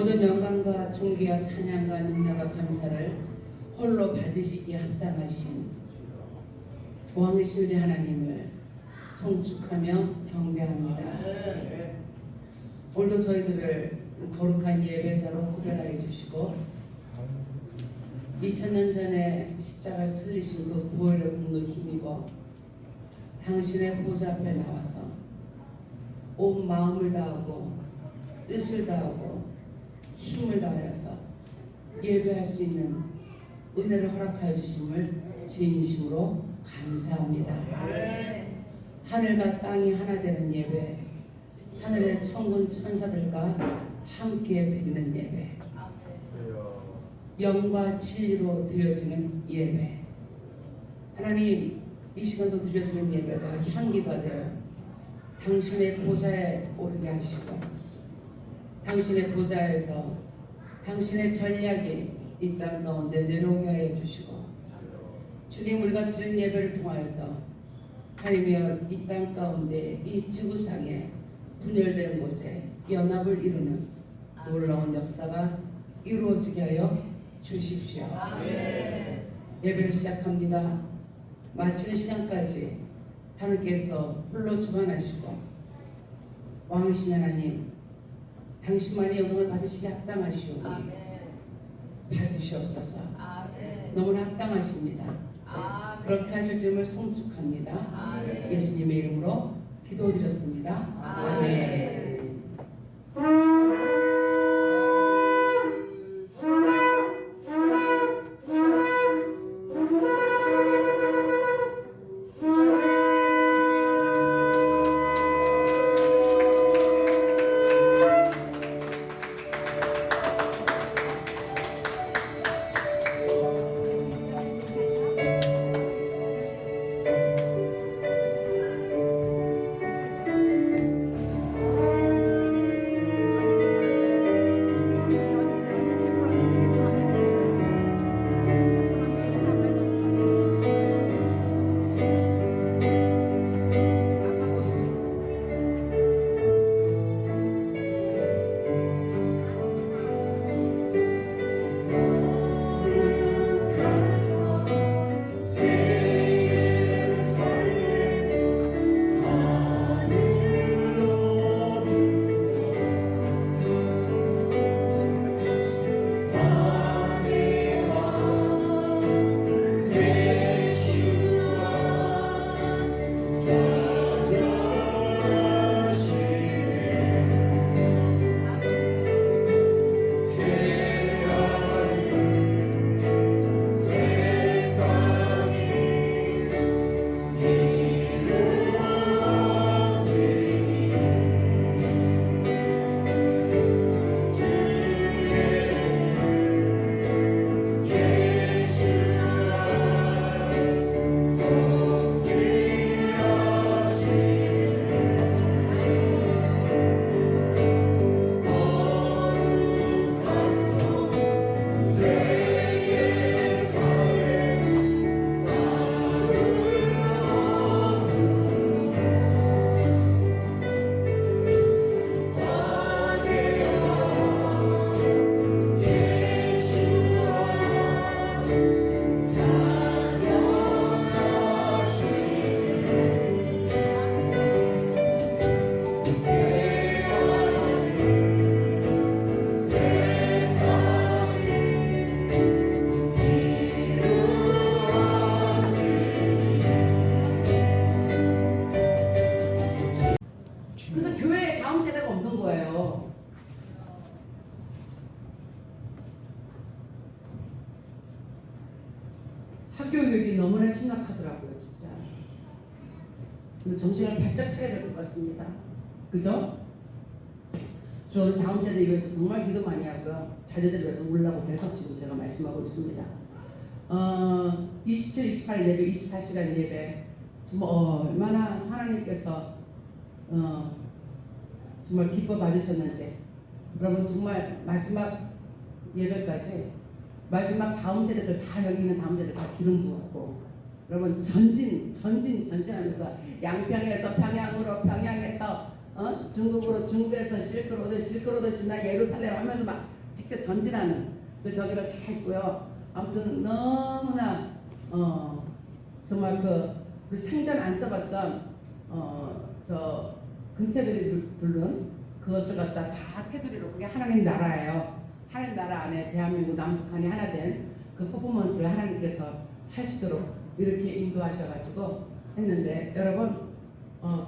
모든 영광과 존귀와 찬양과 능력과 감사를 홀로 받으시기에 합당하신 왕이신 우리 하나님을 송축하며 경배합니다. 오늘도 저희들을 거룩한 예배자로 구별하여 주시고 2000년 전에 십자가 슬리신 그 보혈의 공로 힘입어 당신의 보좌 앞에 나와서 온 마음을 다하고 뜻을 다하고 힘을 다하여서 예배할 수 있는 은혜를 허락하여 주심을 진심으로 감사합니다. 하늘과 땅이 하나 되는 예배, 하늘의 천군 천사들과 함께 드리는 예배, 영과 진리로 드려지는 예배, 하나님 이 시간도 드려지는 예배가 향기가 되어 당신의 보좌에 오르게 하시고 당신의 보좌에서 당신의 전략이 이 땅 가운데 내려오게 하여 주시고 주님 우리가 드리는 예배를 통하여서 하나님이여 이 땅 가운데 이 지구상에 분열된 곳에 연합을 이루는 놀라운 역사가 이루어지게 하여 주십시오. 예배를 시작합니다. 마치는 시간까지 하나님께서 홀로 주관하시고 왕이신 하나님 당신만의 영광을 받으시기 합당하시오니 받으시옵소서. 너무나 합당하십니다. 그렇게 하실 줄을 송축합니다. 예수님의 이름으로 기도드렸습니다. 아멘. 그래서 교회에 다음 세대가 없는 거예요. 학교 교육이 너무나 심각하더라고요, 진짜. 근데 정신을 바짝 차려야 될 것 같습니다. 그죠? 저는 다음 세대를 위해서 정말 기도 많이 하고요. 자녀들을 위해서 울라고 해서 지금 제가 말씀하고 있습니다. 27, 28 예배, 24시간 예배. 정말 얼마나 하나님께서 정말 기뻐 받으셨는지. 여러분 정말 마지막 예배까지 마지막 다음 세대들 다 여기 있는 다음 세대들 다 기름 부었고 여러분 전진하면서 양평에서 평양으로 평양에서 중국으로 중국에서 실크로드 지나 예루살렘 하면서 막 직접 전진하는 그 저기를 다 했고요. 아무튼 너무나 정말 그 생전 안 써봤던 저 금테두리 둘은 그것을 갖다 다 테두리로 그게 하나님 나라예요. 하나님 나라 안에 대한민국 남북한이 하나 된 그 퍼포먼스를 하나님께서 하시도록 이렇게 인도하셔가지고 했는데 여러분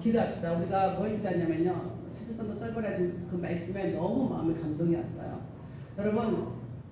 기도합시다. 우리가 뭘 기도하냐면요. 사도선도 썰거려진 그 말씀에 너무 마음이 감동이 왔어요. 여러분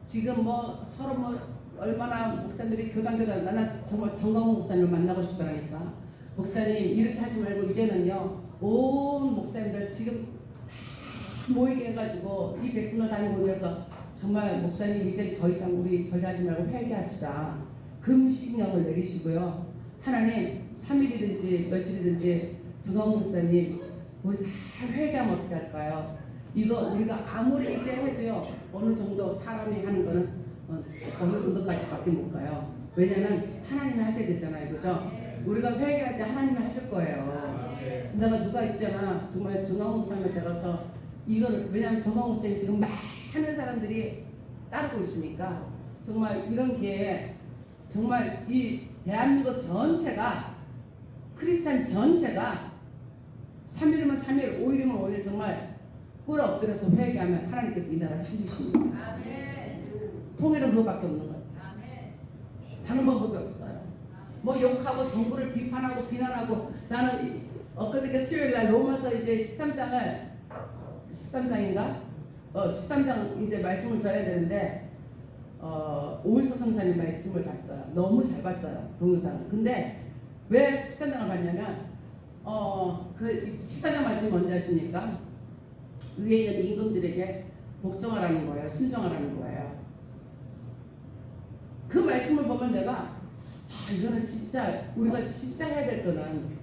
지금 뭐 서로 뭐 얼마나 목사님들이 교단 나는 정말 정광훈 목사님을 만나고 싶더라니까. 목사님 이렇게 하지 말고 이제는요 온 목사님들 지금 다 모이게 해가지고 이 백성을 다 모여서 정말 목사님 이제 더 이상 우리 절하지 말고 회개합시다. 금식령을 내리시고요. 하나님 3일이든지 며칠이든지 정광훈 목사님 우리 다 회개하면 어떻게 할까요? 이거 우리가 아무리 이제 해도요 어느 정도 사람이 하는 거는 어느 정도까지밖에 못 가요. 왜냐면 하나님이 하셔야 되잖아요, 그죠? 우리가 회개할 때 하나님이 하실 거예요. 내가 누가 있잖아 정말 정광훈 목사님을 따라서 이거를 왜냐면 정광훈 목사님 지금 많은 사람들이 따르고 있으니까 정말 이런 게 정말 이 대한민국 전체가 크리스찬 전체가 3일이면 3일, 5일이면 5일 정말 꿇어 엎드려서 회개하면 하나님께서 이 나라 살리십니다. 아멘. 통일은 그거밖에 없는 거예요. 아멘. 다른 방법이 없어요. 뭐 욕하고 정부를 비판하고 비난하고 나는 엊그저께 수요일날 로마서 이제 13장인가? 13장 이제 말씀을 전해야 되는데 오일서 성사님 말씀을 봤어요. 너무 잘 봤어요. 동영상. 근데 왜 13장을 봤냐면 그 14장 말씀이 뭔지 아십니까? 위에 있는 임금들에게 복종하라는 거예요. 순종하라는 거예요. 그 말씀을 보면 내가 이거는 진짜 우리가 진짜 해야 될 거는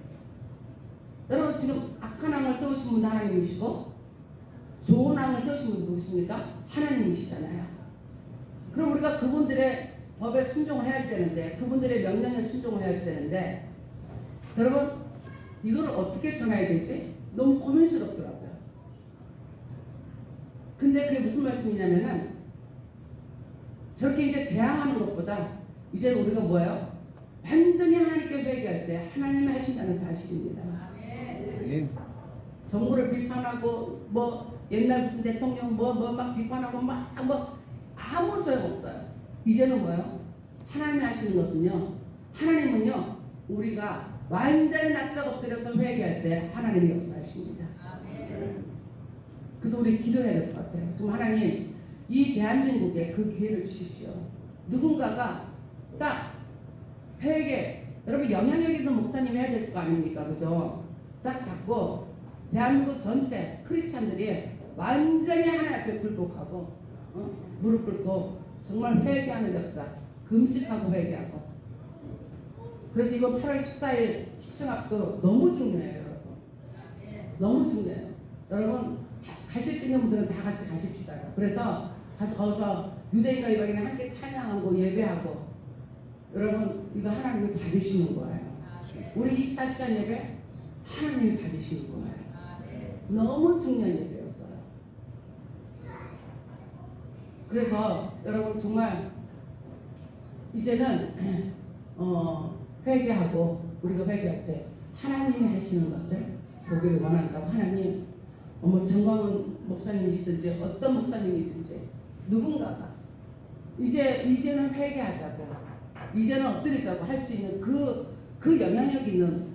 여러분 지금 악한 왕을 세우신 분은 하나님이시고 좋은 왕을 세우신 분은 누구십니까? 하나님이시잖아요. 그럼 우리가 그분들의 법에 순종을 해야지 되는데 그분들의 명령에 순종을 해야지 되는데 여러분 이걸 어떻게 전해야 되지? 너무 고민스럽더라고요. 근데 그게 무슨 말씀이냐면은 저렇게 이제 대항하는 것보다 이제 우리가 뭐예요? 완전히 하나님께 회개할 때 하나님이 하신다는 사실입니다. 아멘. 정부를 비판하고 뭐 옛날 무슨 대통령 뭐 막 비판하고 막 뭐 아무 소용없어요. 이제는 뭐예요? 하나님이 하시는 것은요. 하나님은요. 우리가 완전히 낯짝 엎드려서 회개할 때 하나님이 역사하십니다. 아멘. 그래서 우리 기도해야 될 것 같아요. 정말 하나님 이 대한민국에 그 기회를 주십시오. 누군가가 딱 회개 여러분 영향력 있는 목사님이 해야 될 거 아닙니까? 그죠? 딱 잡고 대한민국 전체 크리스찬들이 완전히 하나님 앞에 굴복하고 무릎 꿇고 정말 회개하는 역사 금식하고 회개하고 그래서 이번 8월 14일 시청 앞도 너무 중요해요. 여러분 너무 중요해요. 여러분 가실 수 있는 분들은 다 같이 가십시다. 그래서 가서 거기서 유대인과 이방인을 함께 찬양하고 예배하고 여러분 이거 하나님이 받으시는 거예요. 우리 24시간 예배 하나님이 받으시는 거예요. 너무 중요한 예배였어요. 그래서 여러분 정말 이제는 회개하고 우리가 회개할 때 하나님이 하시는 것을 보기를 원한다고. 하나님 뭐 정광훈 목사님이시든지 어떤 목사님이든지 누군가가 이제는 회개하자고 이제는 엎드리자고 할 수 있는 그 영향력 있는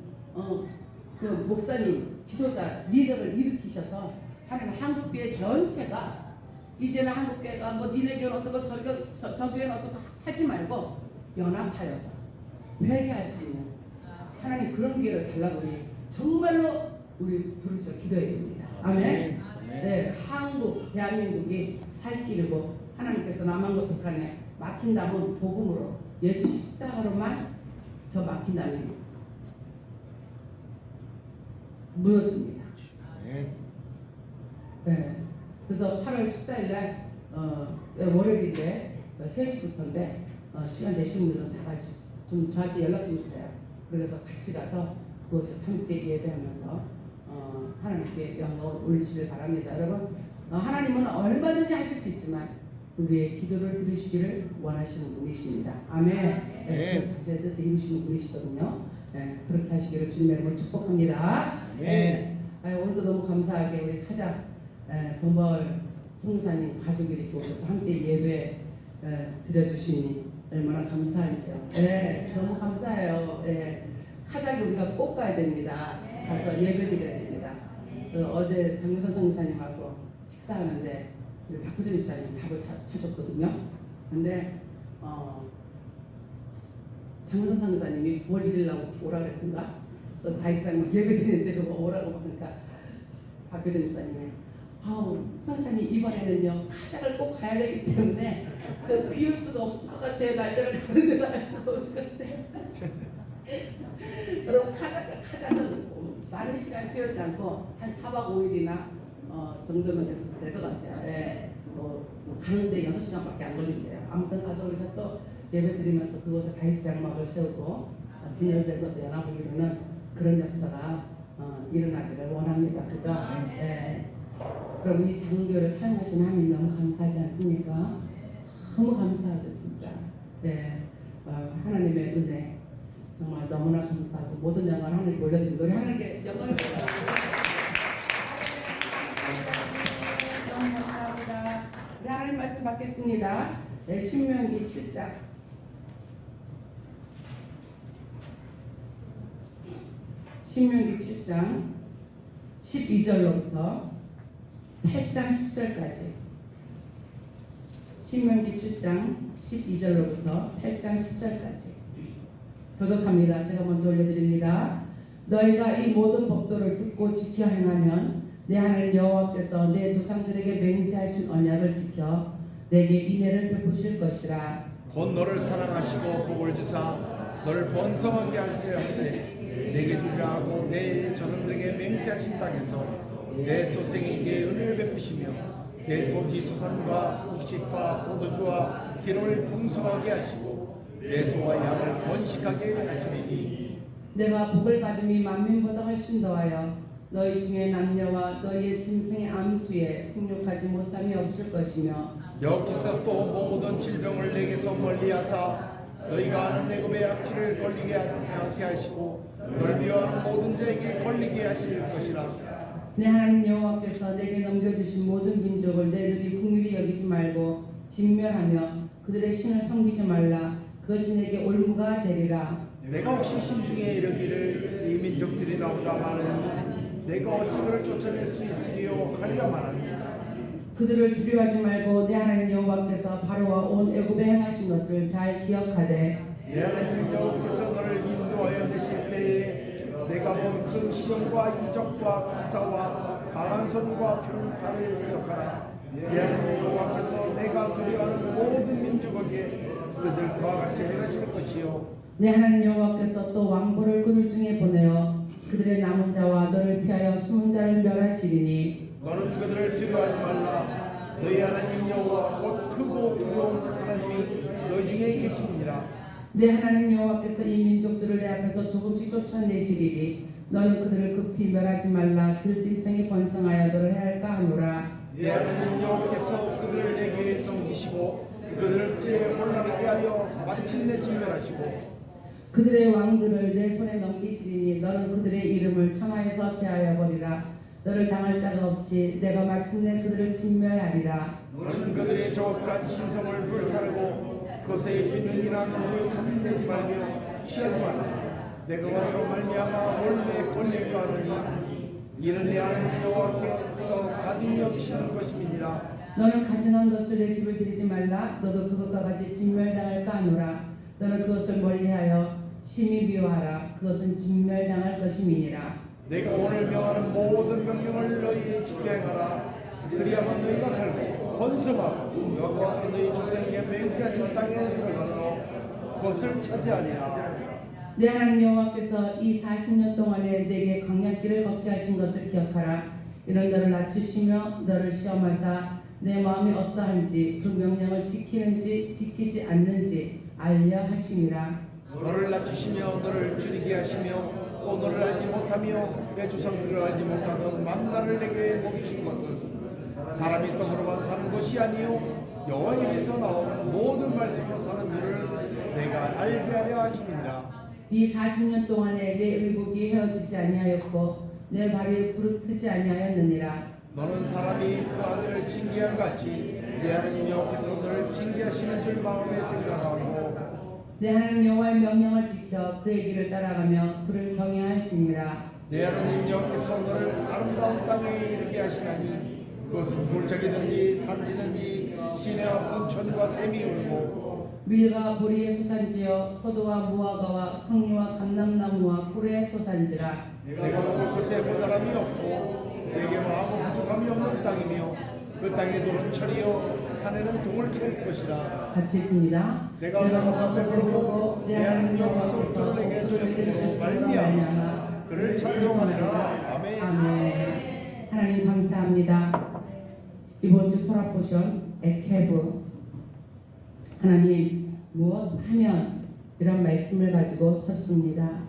그 목사님 지도자 리더를 일으키셔서 하나님 한국교회 전체가 이제는 한국교회가 뭐 니네 교회는 어떻고 저 교회는 어떻고 하지 말고 연합하여서 회개할 수 있는 하나님 그런 기회를 달라고 우리 정말로 우리 부르짖어 기도해야 됩니다. 아멘. 네, 한국 대한민국이 살 길이고 하나님께서 남한과 북한에 막힌다면 복음으로 예수 십자가로만 저 막힌다면 무너집니다. 네. 그래서 8월 14일날 월요일인데 3시부터인데 시간 되시는 분들은 다 같이 좀 저한테 연락 좀 주세요. 그래서 같이 가서 그곳에서 함께 예배하면서 하나님께 영광을 올리시길 바랍니다. 여러분 하나님은 얼마든지 하실 수 있지만 우리의 기도를 들으시기를 원하시는 분이십니다. 아멘. 제 뜻을 이루시는 분이시거든요. 그렇게 하시기를 주님의 이름으로 축복합니다. 오늘도 너무 감사하게 우리 카자 정벌 성사님 가족이 이렇게 오셔서 함께 예배 드려주시니 얼마나 감사한지요. 너무 감사해요. 카자기 우리가 꼭 가야 됩니다. 가서 예배 드려야 됩니다. 어제 장유선 성사님하고 식사하는데 우리 박구정 집사님 밥을 사줬거든요. 근데 장유선 성사님이 뭘 이리려고 오라 그랬던가? 또 다이스랑 예배 드리는데 오라고 하니까 박구정 집사님이 성사님 이번에는요 카자를 꼭 가야 되기 때문에 비울 수가 없을 것 같아요. 날짜를 다른 데다 할 수가 없을 것 같아요. 여러분 카자는 많은 시간 필요하지 않고 한 4박 5일이나 정도면 될 것 같아요. 가는데 6시간밖에 안 걸린대요. 아무튼 가서 우리가 또 예배 드리면서 그곳에 다이스 장막을 세우고 빈혈된 것을 연합을 이루는 그런 역사가 일어나기를 원합니다. 그죠? 그럼 이 장교를 사용하신 하나님 너무 감사하지 않습니까? 너무 감사하죠 진짜. 하나님의 은혜 정말 너무나 감사하고 모든 영광을 하나님께 올려드립니다. 우리 하나님께 영광을 드립니다. 너무 감사합니다. 우리 하나님 말씀 받겠습니다. 신명기 7장 신명기 7장 12절로부터 8장 10절까지 신명기 7장 12절로부터 8장 10절까지 교독합니다. 제가 먼저 올려드립니다. 너희가 이 모든 법도를 듣고 지켜 행하면 내 하나님 여호와께서 내 조상들에게 맹세하신 언약을 지켜 내게 인애를 베푸실 것이라. 곧 너를 사랑하시고 복을 주사 너를 번성하게 하시려 하되 내게 주리라 하고 내 조상들에게 맹세하신 땅에서 내 소생에게 은혜를 베푸시며 내 토지 수산과 곡식과 포도주와 기름을 풍성하게 하시고 내 소와 양을 번식하게 하시리니 내가 복을 받음이 만민보다 훨씬 더하여 너희 중에 남녀와 너희의 짐승의 암수에 생육하지 못함이 없을 것이며 여기서 또 모든 질병을 내게서 멀리하사 너희가 아는 애굽의 악취를 걸리게 하게 하시고 너를 미워하는 모든 자에게 걸리게 하실 것이라. 내 하나님 여호와께서 내게 넘겨주신 모든 민족을 너희들이 긍휼히 여기지 말고 진멸하며 그들의 신을 섬기지 말라. 그것이 내게 올무가 되리라. 내가 혹시 심중에 이르기를 이 민족들이 나보다 많으니 내가 어찌 그를 쫓아낼 수 있으리요 하리라 말하니 그들을 두려워하지 말고 내 하나님 여호와께서 바로와 온 애굽에 행하신 것을 잘 기억하되 내 하나님 여호와께서 너를 인도하여 내실 때에 내가 본 큰 시험과 이적과 기사와 강한 손과 평파를 기억하라. 내 하나님 여호와께서 내가 두려워하는 모든 민족에게 그들과 같이 행하실 것이요 내 하나님 여호와께서 또 왕보를 그들 중에 보내어 그들의 남은 자와 너를 피하여 숨은 자를 멸하시리니 너는 그들을 두려워하지 말라. 너희 하나님 여호와 곧 크고 두려운 하나님이 너희 중에 계시니라. 내 하나님 여호와께서 이 민족들을 내 앞에서 조금씩 쫓아내시리니 너는 그들을 급히 멸하지 말라. 그 짐승이 번성하여 너를 해할까 하노라. 내 하나님 여호와께서 그들을 내게 넘기시고 그들을 그의 혼란하게 하여 마침내 진멸하시고 그들의 왕들을 내 손에 넘기시리니 너는 그들의 이름을 천하에서 제하여 버리라. 너를 당할 자가 없이 내가 마침내 그들을 진멸하리라. 너는 그들의 저업한 신성을 불사르고 그것의 비밀이라는 걸 탐내지 말며 취하지 말라. 내가 그것으로 말미암아 원래 권리가 하느니 이는 내 하나님 여호와께서 가증히 여기시는 것임이니라. 너는 가증한 것을 내 집을 들이지 말라. 너도 그것과 같이 진멸당할까 하노라. 너는 그것을 멀리하여 심히 미워하라. 그것은 진멸당할 것임이니라. 내가 오늘 명하는 모든 명령을 너희에게 지켜 행하라. 그리하면 너희가 살고 번성하고 여호와께서 너희 조상에게 맹세하신 땅에 들어가서 그것을 차지하리라. 내 하나님 여호와께서 이 40년 동안에 내게 광야길을 걷게 하신 것을 기억하라. 이는 너를 낮추시며 너를 시험하사 내 마음이 어떠한지 그 명령을 지키는지 지키지 않는지 알려 하심이라. 너를 낮추시며 너를 줄이게 하시며 또 너를 알지 못하며 내 조상들을 알지 못하던 만나를 내게 먹이신 것은 사람이 떡으로만 사는 것이 아니요 여호와 입에서 나오는 모든 말씀으로 사는 줄을 내가 알게 하려 하십니다. 이 40년 동안에 내 의복이 헤어지지 아니하였고 내 발이 부르트지 아니하였느니라. 너는 사람이 그 아들을 징계한 같이 내 하나님 여호와께서 너를 징계하시는 줄 마음에 생각하고 내 하나님 여호와의 명령을 지켜 그의 길을 따라가며 그를 경외할지니라. 내 하나님 여호와께서 너를 아름다운 땅에 이르게 하시나니 그것은 골짜기든지 산지든지 시내와 풍천과 샘이 울고 밀과 보리의 소산지여 포도와 무화과와 성리와 감람나무와 꿀의 소산지라. 내가 먹을 것에 모자람이 없고 내게 마음 부족함이 없는 땅이며 그 땅의 돌은 철이요 산에는 동을 캘 것이라. 같이 있습니다. 내가 올라가서 배부르고 내 하나님 여호와께서 내게 주셨으므로 말미암아 그를 찬송하리라. 아멘. 아멘. 하나님 감사합니다. 이번 주 토라 포션 에케브 하나님 무엇하면 이런 말씀을 가지고 섰습니다.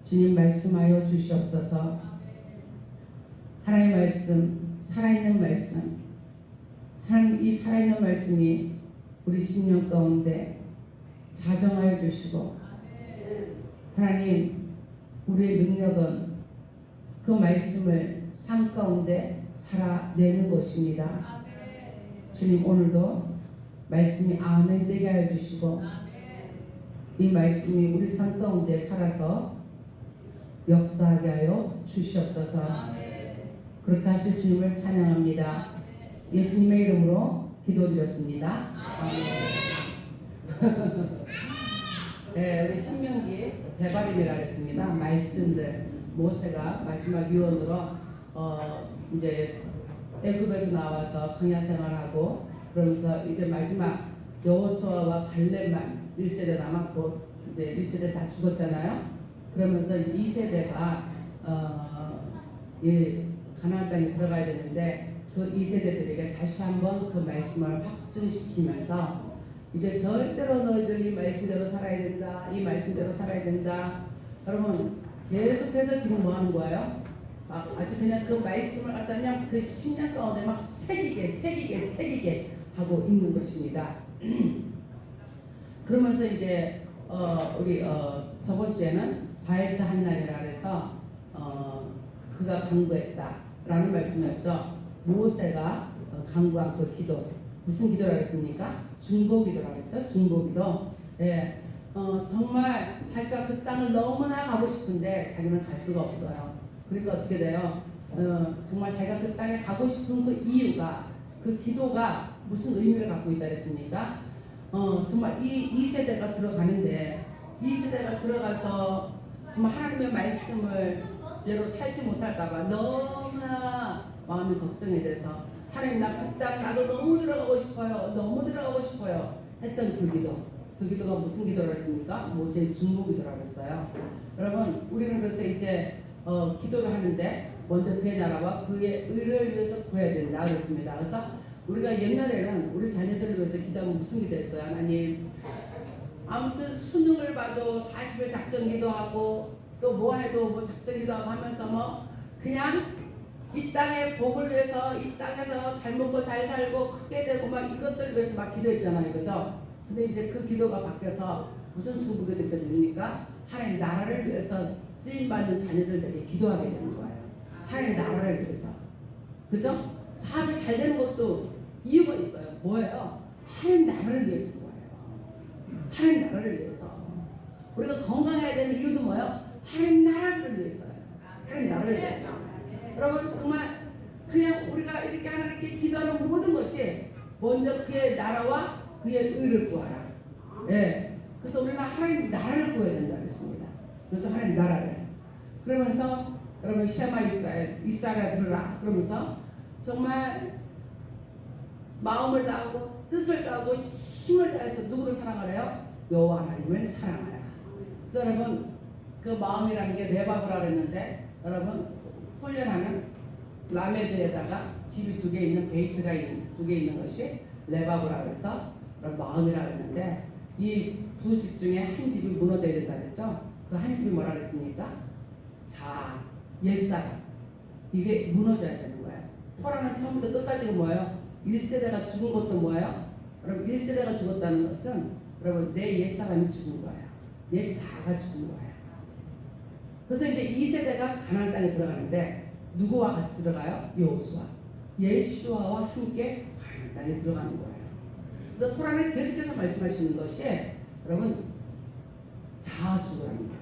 주님 말씀하여 주시옵소서. 하나님의 말씀, 살아있는 말씀, 하나님 이 살아있는 말씀이 우리 심령 가운데 자정하여 주시고 하나님 우리의 능력은 그 말씀을 삶 가운데 살아내는 것입니다. 주님 오늘도 말씀이 아멘 되게 하여 주시고 이 말씀이 우리 삶 가운데 살아서 역사하게 하여 주시옵소서. 그렇게 하실 주님을 찬양합니다. 예수님의 이름으로 기도드렸습니다. 아멘. 네, 우리 신명기 대발임이라 했습니다. 말씀들 모세가 마지막 유언으로 이제 애굽에서 나와서 광야 생활하고 그러면서 이제 마지막 여호수아와 갈렙만 1세대 남았고 이제 1세대 다 죽었잖아요. 그러면서 2세대가 가나안 땅에 들어가야 되는데 그 2세대들에게 다시 한번 그 말씀을 확증시키면서 이제 절대로 너희들 이 말씀대로 살아야 된다. 이 말씀대로 살아야 된다. 여러분 계속해서 지금 뭐 하는 거예요? 아주 그냥 그 말씀을 갖다 그냥 그 신약 가운데 막 새기게 하고 있는 것입니다. 그러면서 이제 우리 저번 주에는 바에트 한날이라 그래서 그가 간구했다라는 말씀이었죠. 모세가 간구한 그 기도 무슨 기도라고 했습니까? 중보기도라고 했죠. 중보기도. 예, 정말 자기가 그 땅을 너무나 가고 싶은데 자기는 갈 수가 없어요. 그러니까 어떻게 돼요? 정말 자기가 그 땅에 가고 싶은 그 이유가 그 기도가 무슨 의미를 갖고 있다 했습니까? 정말 이 세대가 들어가는데 이 세대가 들어가서 정말 하나님의 말씀을 대로 살지 못할까봐 너무나 마음이 걱정이 돼서 하나님 나 그 땅 나도 너무 들어가고 싶어요 했던 그 기도가 무슨 기도라 했습니까? 모세의 중보기도라고 했어요. 여러분 우리는 그래서 이제 기도를 하는데 먼저 그의 나라와 그의 의를 위해서 구해야 된다 그랬습니다. 그래서 우리가 옛날에는 우리 자녀들을 위해서 기도하면 무슨 기도했어요? 하나님 아무튼 수능을 봐도 40일 작전기도 하고 또 뭐 해도 뭐 작전기도 하고 하면서 뭐 그냥 이 땅의 복을 위해서 이 땅에서 잘 먹고 잘 살고 크게 되고 막 이것들 위해서 막 기도했잖아요. 그죠? 근데 이제 그 기도가 바뀌어서 무슨 중보가 됩니까? 하나님 나라를 위해서 쓰임받는 자녀들에게 기도하게 되는 거예요. 하나님 나라를 위해서. 그죠? 사업이 잘 되는 것도 이유가 있어요. 뭐예요? 하나님 나라를 위해서인 거예요. 하나님 나라를 위해서. 우리가 건강해야 되는 이유도 뭐예요? 하나님 나라를 위해서요. 하나님 나라를 위해서. 여러분 정말 그냥 우리가 이렇게 하나님께 기도하는 모든 것이 먼저 그의 나라와 그의 의를 구하라. 예. 그래서 우리는 하나님 나라를 구해야 된다 그랬습니다. 그래서 하나님 나라를. 그러면서 여러분 셰마 이스라엘아 들으라. 그러면서 정말 마음을 다하고 뜻을 다하고 힘을 다해서 누구를 사랑하래요? 여호와 하나님을 사랑하라. 그래서 여러분 그 마음이라는 게 레바브라 그랬는데 여러분 훈련하는 라메드에다가 집이 2개 있는 베이트가 2개 있는 것이 레바브라 그래서 마음이라 그랬는데 이 두 집 중에 한 집이 무너져야 된다 그랬죠. 그 한 집이 뭐라 그랬습니까? 자, 옛사람. 이게 무너져야 되는 거예요. 토라는 처음부터 끝까지가 뭐예요? 1세대가 죽은 것도 뭐예요? 여러분 1세대가 죽었다는 것은 여러분 내 옛사람이 죽은 거야. 옛 자아가 죽은 거야. 그래서 이제 2세대가 가나안 땅에 들어가는데 누구와 같이 들어가요? 여호수아. 예수아와 함께 가나안 땅에 들어가는 거예요. 그래서 토라는 계속해서 말씀하시는 것이 여러분 자아주라는 거예요.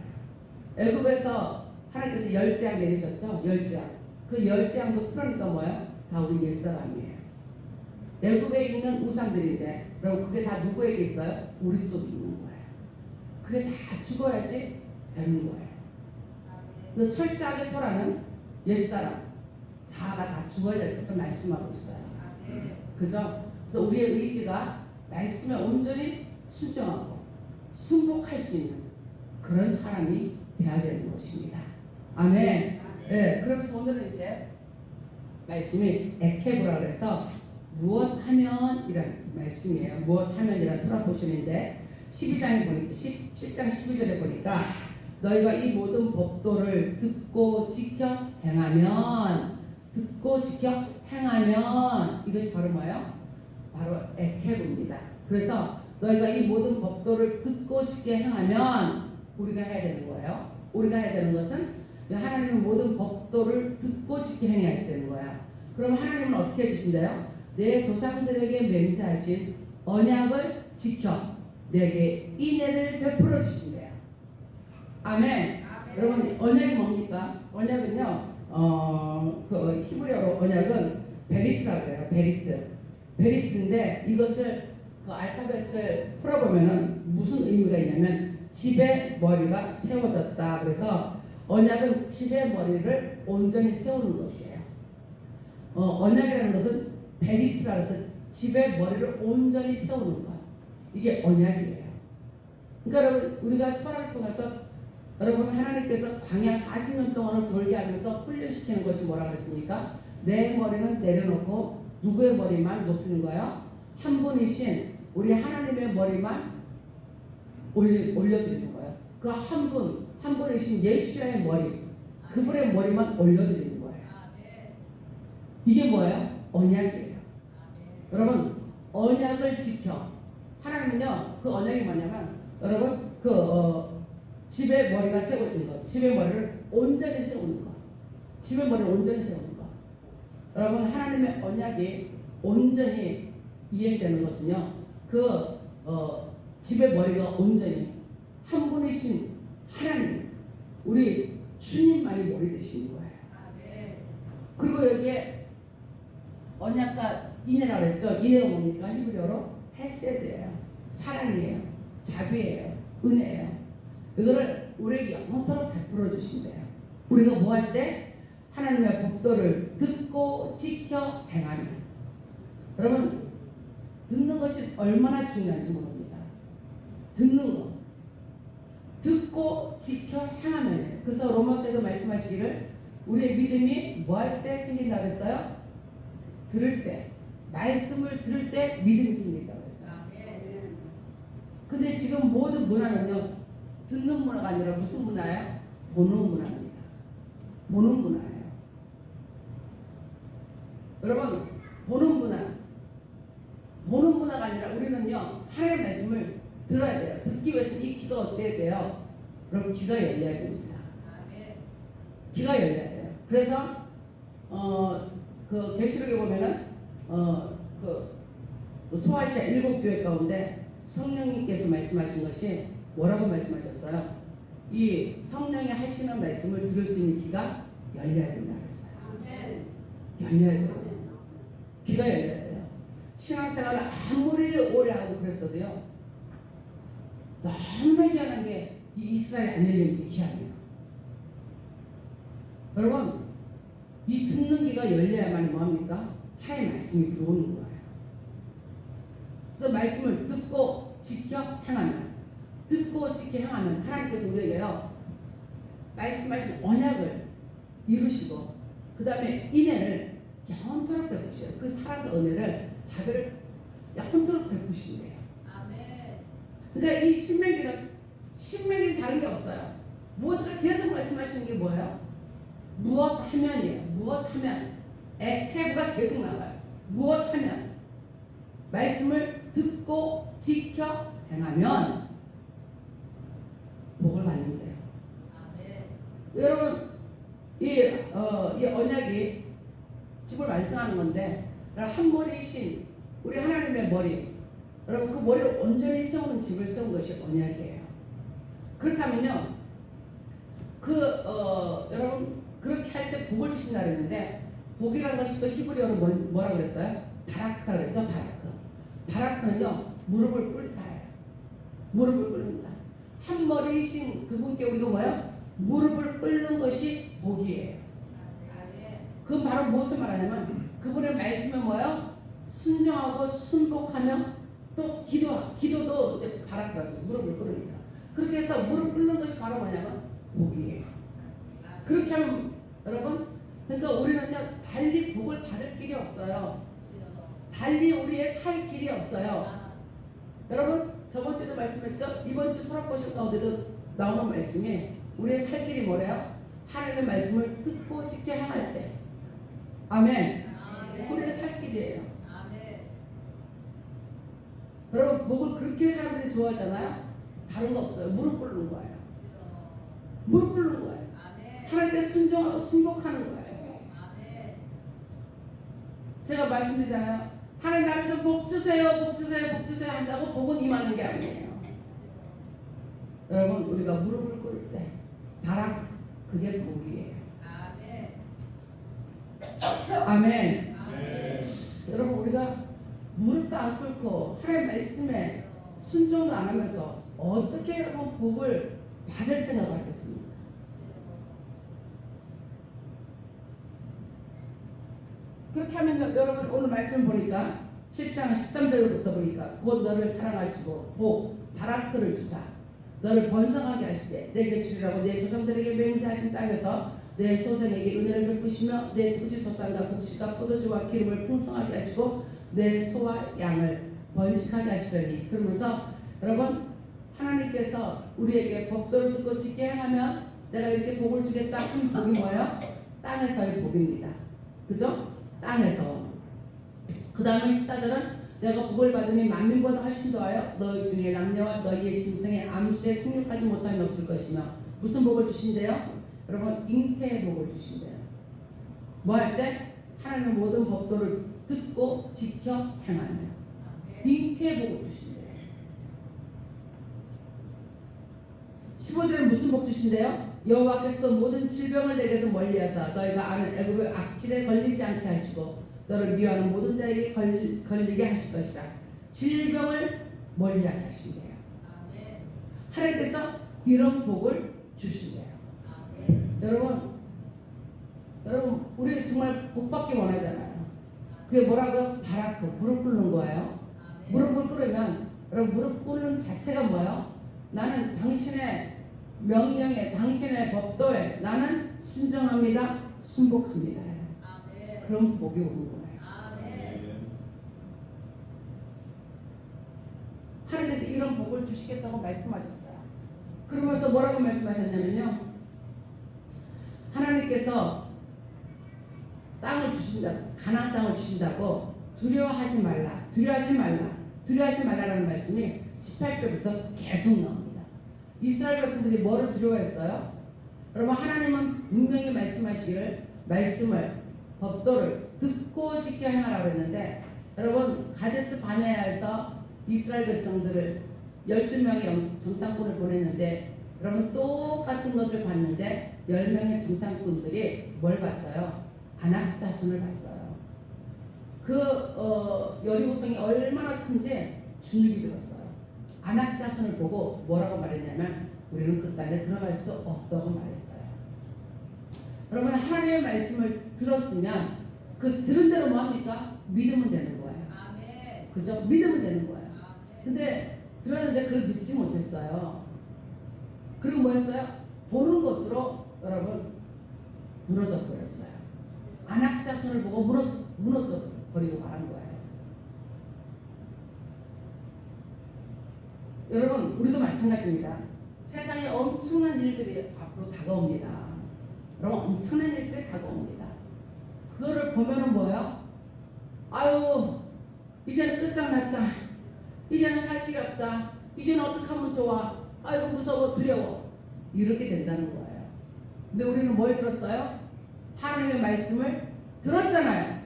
애굽에서 하나님께서 열재앙 내리셨죠? 열재앙. 그 열재앙도 풀으니까 뭐예요? 다 우리 옛사람이에요. 애굽에 있는 우상들인데 여러분 그게 다 누구에게 있어요? 우리 속에 있는 거예요. 그게 다 죽어야지 되는 거예요. 그래서 철저하게 토라는 옛사람, 자아가 다 죽어야 될 것을 말씀하고 있어요. 그죠? 그래서 우리의 의지가 말씀에 온전히 순종하고 순복할 수 있는 그런 사람이 돼야 되는 것입니다. 아멘. 네, 그러면서 오늘은 이제 말씀이 에케브라 그래서 무엇하면이라는 말씀이에요. 무엇하면이라는 토라 포션인데 12장 12절에 보니까 너희가 이 모든 법도를 듣고 지켜 행하면 이것이 바로 뭐예요? 바로 에케브입니다. 그래서 너희가 이 모든 법도를 듣고 지켜 행하면 우리가 해야 되는 거예요. 우리가 해야 되는 것은 하나님의 모든 법도를 듣고 지켜 행해야 되는 거야. 그럼 하나님은 어떻게 해주신대요? 내 조상들에게 맹세하신 언약을 지켜 내게 인애를 베풀어 주신대요. 아멘. 여러분 언약이 뭡니까? 언약은요. 그 히브리어로 언약은 베리트라고 해요. 베리트인데 이것을 그 알파벳을 풀어보면은 무슨 의미가 있냐면 집의 머리가 세워졌다. 그래서 언약은 집의 머리를 온전히 세우는 것이에요. 언약이라는 것은 베리트라 해서 집의 머리를 온전히 세우는 것. 이게 언약이에요. 그러니까 여러분 우리가 토라를 통해서 여러분 하나님께서 광야 40년 동안을 돌게 하면서 훈련시키는 것이 뭐라고 했습니까? 내 머리는 내려놓고 누구의 머리만 높이는 거예요? 한 분이신 우리 하나님의 머리만 올려드리는 거예요. 그 한 분이신 예수의 머리, 그분의 머리만 올려드리는 거예요. 이게 뭐예요? 언약이에요. 여러분 언약을 지켜. 하나님은요 그 언약이 뭐냐면 여러분 집의 머리가 세워진 것, 집의 머리를 온전히 세우는 것, 집의 머리를 온전히 세우는 것. 여러분 하나님의 언약이 온전히 이해되는 것은요 집의 머리가 온전히 한 분이신 하나님, 우리 주님만이 머리 되시는 거예요. 그리고 여기에 언약과 인애라고 했죠. 인애가 뭡니까? 히브리어로 헤세드예요. 사랑이에요. 자비예요. 은혜예요. 이거를 우리에게 영원토록 베풀어 주신대요. 우리가 뭐 할 때? 하나님의 법도를 듣고 지켜 행하면. 여러분 듣는 것이 얼마나 중요한지 모릅니다. 듣는 거. 듣고 지켜 행하면. 그래서 로마서에도 말씀하시기를 우리의 믿음이 뭐 할 때 생긴다고 했어요? 들을 때. 말씀을 들을 때 믿음이 생긴다고 했어요. 근데 지금 모든 문화는요 듣는 문화가 아니라 무슨 문화예요? 보는 문화입니다. 보는 문화예요. 여러분 보는 문화가 아니라 우리는요 하나님의 말씀을 들어야 돼요. 듣기 위해서 이 귀가 어때야 돼요? 여러분 귀가 열려야 됩니다. 귀가 열려야 돼요. 그래서 그 계시록에 보면은 그 소아시아 7교회 가운데 성령님께서 말씀하신 것이 뭐라고 말씀하셨어요? 이 성령이 하시는 말씀을 들을 수 있는 귀가 열려야 된다고 했어요. 열려야 돼요. 귀가 열려야 돼요. 신앙생활을 아무리 오래 하고 그랬어도요 너무나 희한한 게 이 이스라엘 안 열리는 게 희한해요. 여러분 이 듣는 귀가 열려야만 뭐합니까? 하나님의 말씀이 들어오는 거예요. 그래서 말씀을 듣고 지켜 행하면, 듣고 지켜 행하면 하나님께서 우리에게요 말씀하신 언약을 이루시고 그 다음에 인애를 영원토록 베푸셔요. 그 사랑과 은혜를 자비를 영원토록 베푸신대요. 그러니까 이 신명기는 다른 게 없어요. 무엇을 계속 말씀하시는 게 뭐예요? 무엇하면이에요. 무엇하면 에케브가 계속 나와요. 무엇하면 말씀을 듣고 지켜 행하면 복을 받는데요. 여러분 이 언약이 집을 완성하는 건데 한 머리이신 우리 하나님의 머리, 여러분 그 머리를 온전히 세우는 집을 세운 것이 언약이에요. 그렇다면요, 여러분 그렇게 할 때 복을 주신다 그랬는데 복이라는 것이 또 히브리어로 뭐라 그랬어요? 바라크라 그랬죠. 바라크는요 무릎을 꿇다예요. 무릎을 꿇는다. 한 머리이신 그분께 우리가 뭐예요? 무릎을 꿇는 것이 복이에요. 그건 바로 무엇을 말하냐면 그분의 말씀은 뭐예요? 순종하고 순복하며 또 기도도 이제 바라크라죠. 무릎을 꿇으니까. 그렇게 해서 무릎 꿇는 것이 바로 뭐냐면 복이에요. 그렇게 하면 여러분, 그러니까 우리는요 달리 복을 받을 길이 없어요. 달리 우리의 살 길이 없어요. 여러분 저번 주도 말씀했죠? 이번 주 토락보시 가운데도 나오는 말씀이 우리의 살 길이 뭐래요? 하나님의 말씀을 듣고 지켜 행할 때. 아멘. 우리의 살 길이에요. 여러분 복을 그렇게 사람들이 좋아하잖아요. 다른 거 없어요. 무릎 꿇는 거예요. 무릎 꿇는 거예요. 하나님께 순종하고 순복하는 거예요. 제가 말씀드리잖아요. 하나님 나를 좀 복 주세요, 복 주세요, 복 주세요 한다고 복은 임하는 게 아니에요. 여러분 우리가 무릎을 꿇을 때 그게 복이에요. 아멘. 여러분 우리가 무릎도 안 꿇고 하나님 말씀에 순종도 안 하면서 어떻게 여러분 복을 받을 생각을 하겠습니까? 그렇게 하면 여러분 오늘 말씀 보니까 7장 13절부터 보니까 곧 너를 사랑하시고 복 바라크를 주사 너를 번성하게 하시되 내게 주리라고 내 조상들에게 맹세하신 땅에서 내 소생에게 은혜를 베푸시며 내 토지 소산과 곡식과 포도주와 기름을 풍성하게 하시고 내 소와 양을 번식하게 하시더니. 그러면서 여러분 하나님께서 우리에게 법도를 듣고 지켜 행하면 내가 이렇게 복을 주겠다. 큰 복이 뭐예요? 땅에서의 복입니다. 그죠? 땅에서. 그 다음에 14절은 내가 복을 받으니 만민보다 훨씬 더하여 너희 중에 남녀와 너희의 짐승의 암수에 생육하지 못함이 없을 것이며. 무슨 복을 주신대요? 여러분 잉태의 복을 주신대요. 뭐 할 때? 하나님의 모든 법도를 듣고 지켜 행하며 잉태의 복을 주신대요. 15절은 무슨 복 주신대요? 여호와께서도 모든 질병을 내게서 멀리하사 너희가 아는 애굽의 악질에 걸리지 않게 하시고 너를 미워하는 모든 자에게 걸리게 하실 것이라. 질병을 멀리하게 하신대요. 하나님께서 이런 복을 주신대요. 여러분 우리 정말 복받기 원하잖아요. 그게 뭐라고요? 바라크, 무릎 꿇는 거예요. 무릎을 꿇으면 여러분 무릎 꿇는 자체가 뭐예요? 나는 당신의 명령에 당신의 법도에 나는 순종합니다. 순복합니다. 그런 복이 오는 거예요. 하나님께서 이런 복을 주시겠다고 말씀하셨어요. 그러면서 뭐라고 말씀하셨냐면요. 하나님께서 땅을 주신다고, 가나안 땅을 주신다고 두려워하지 말라라는 말씀이 18절부터 계속 나옵니다. 이스라엘 백성들이 뭐를 두려워했어요? 여러분 하나님은 분명히 말씀하시기를 말씀을 법도를 듣고 지켜 행하라고 했는데 여러분 가데스 바네아에서 이스라엘 백성들을 12명의 정탐꾼을 보냈는데 여러분 똑같은 것을 봤는데 10명의 정탐꾼들이 뭘 봤어요? 아낙 자손을 봤어요. 여리고성이 얼마나 큰지 주눅이 들었어요. 아낙 자손을 보고 뭐라고 말했냐면 우리는 그 땅에 들어갈 수 없다고 말했어요. 여러분 하나님의 말씀을 들었으면 그 들은 대로 뭐 합니까? 믿으면 되는 거예요. 그죠? 믿으면 되는 거예요. 근데 들었는데 그걸 믿지 못했어요. 그리고 뭐였어요? 보는 것으로 여러분 무너져 버렸어요. 아낙 자손을 보고 무너져 버리고 말한 거예요. 여러분 우리도 마찬가지입니다. 세상에 엄청난 일들이 앞으로 다가옵니다. 여러분 엄청난 일들이 다가옵니다. 그거를 보면은 뭐예요? 아유 이제는 끝장났다. 이제는 살 길이 없다. 이제는 어떻게 하면 좋아. 아이고 무서워 두려워. 이렇게 된다는 거예요. 근데 우리는 뭘 들었어요? 하나님의 말씀을 들었잖아요.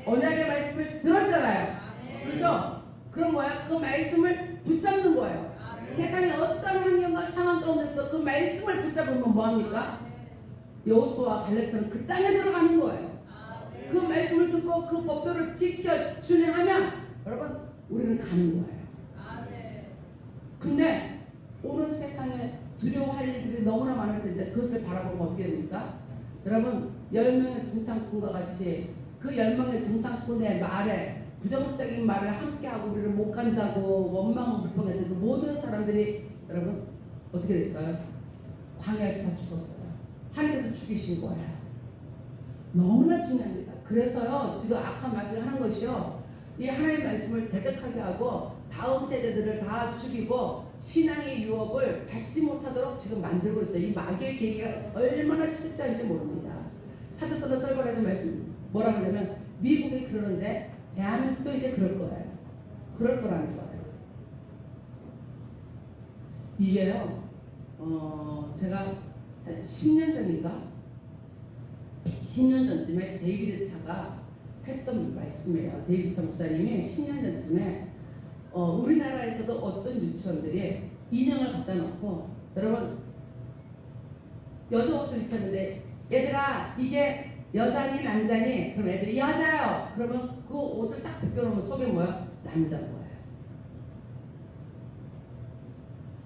언약의 말씀을 들었잖아요. 그렇죠? 그런 거야. 그 말씀을 붙잡는 거예요. 세상에 어떤 환경과 상황 가운데서 그 말씀을 붙잡으면 뭐합니까? 여호수아와 갈렙처럼 그 땅에 들어가는 거예요. 그 말씀을 듣고 그 법도를 지켜 준행하면 여러분 우리는 가는 거예요. 근데 오늘 세상에 두려워할 일들이 너무나 많을 텐데 그것을 바라보면 어떻게 됩니까? 여러분 10명의 정탐꾼과 같이 그 10명의 정탐꾼의 말에 부정적인 말을 함께하고 우리를 못 간다고 원망하고 불평했는데 그 모든 사람들이 여러분 어떻게 됐어요? 광야에서 다 죽었어요. 하나님께서 죽이신 거예요. 너무나 중요합니다. 그래서요 지금 악한 마귀가 하는 것이요 이 하나님의 말씀을 대적하게 하고 다음 세대들을 다 죽이고 신앙의 유업을 받지 못하도록 지금 만들고 있어요. 이 마귀의 계기가 얼마나 철저한지 모릅니다. 사도서도 설벌에서 말씀 뭐라 그러냐면 미국이 그러는데 대한민국도 이제 그럴 거예요. 그럴 거라는 거예요. 이게요 제가 10년 전인가 10년 전쯤에 데이비드 차가 했던 말씀이에요. 데이비드 차 목사님이 10년 전쯤에 우리나라에서도 어떤 유치원들이 인형을 갖다 놓고 여러분 여자 옷을 입혔는데 얘들아 이게 여자니 남자니? 그럼 애들이 여자요. 그러면 그 옷을 싹 벗겨놓으면 속에 뭐야? 남자인 거예요.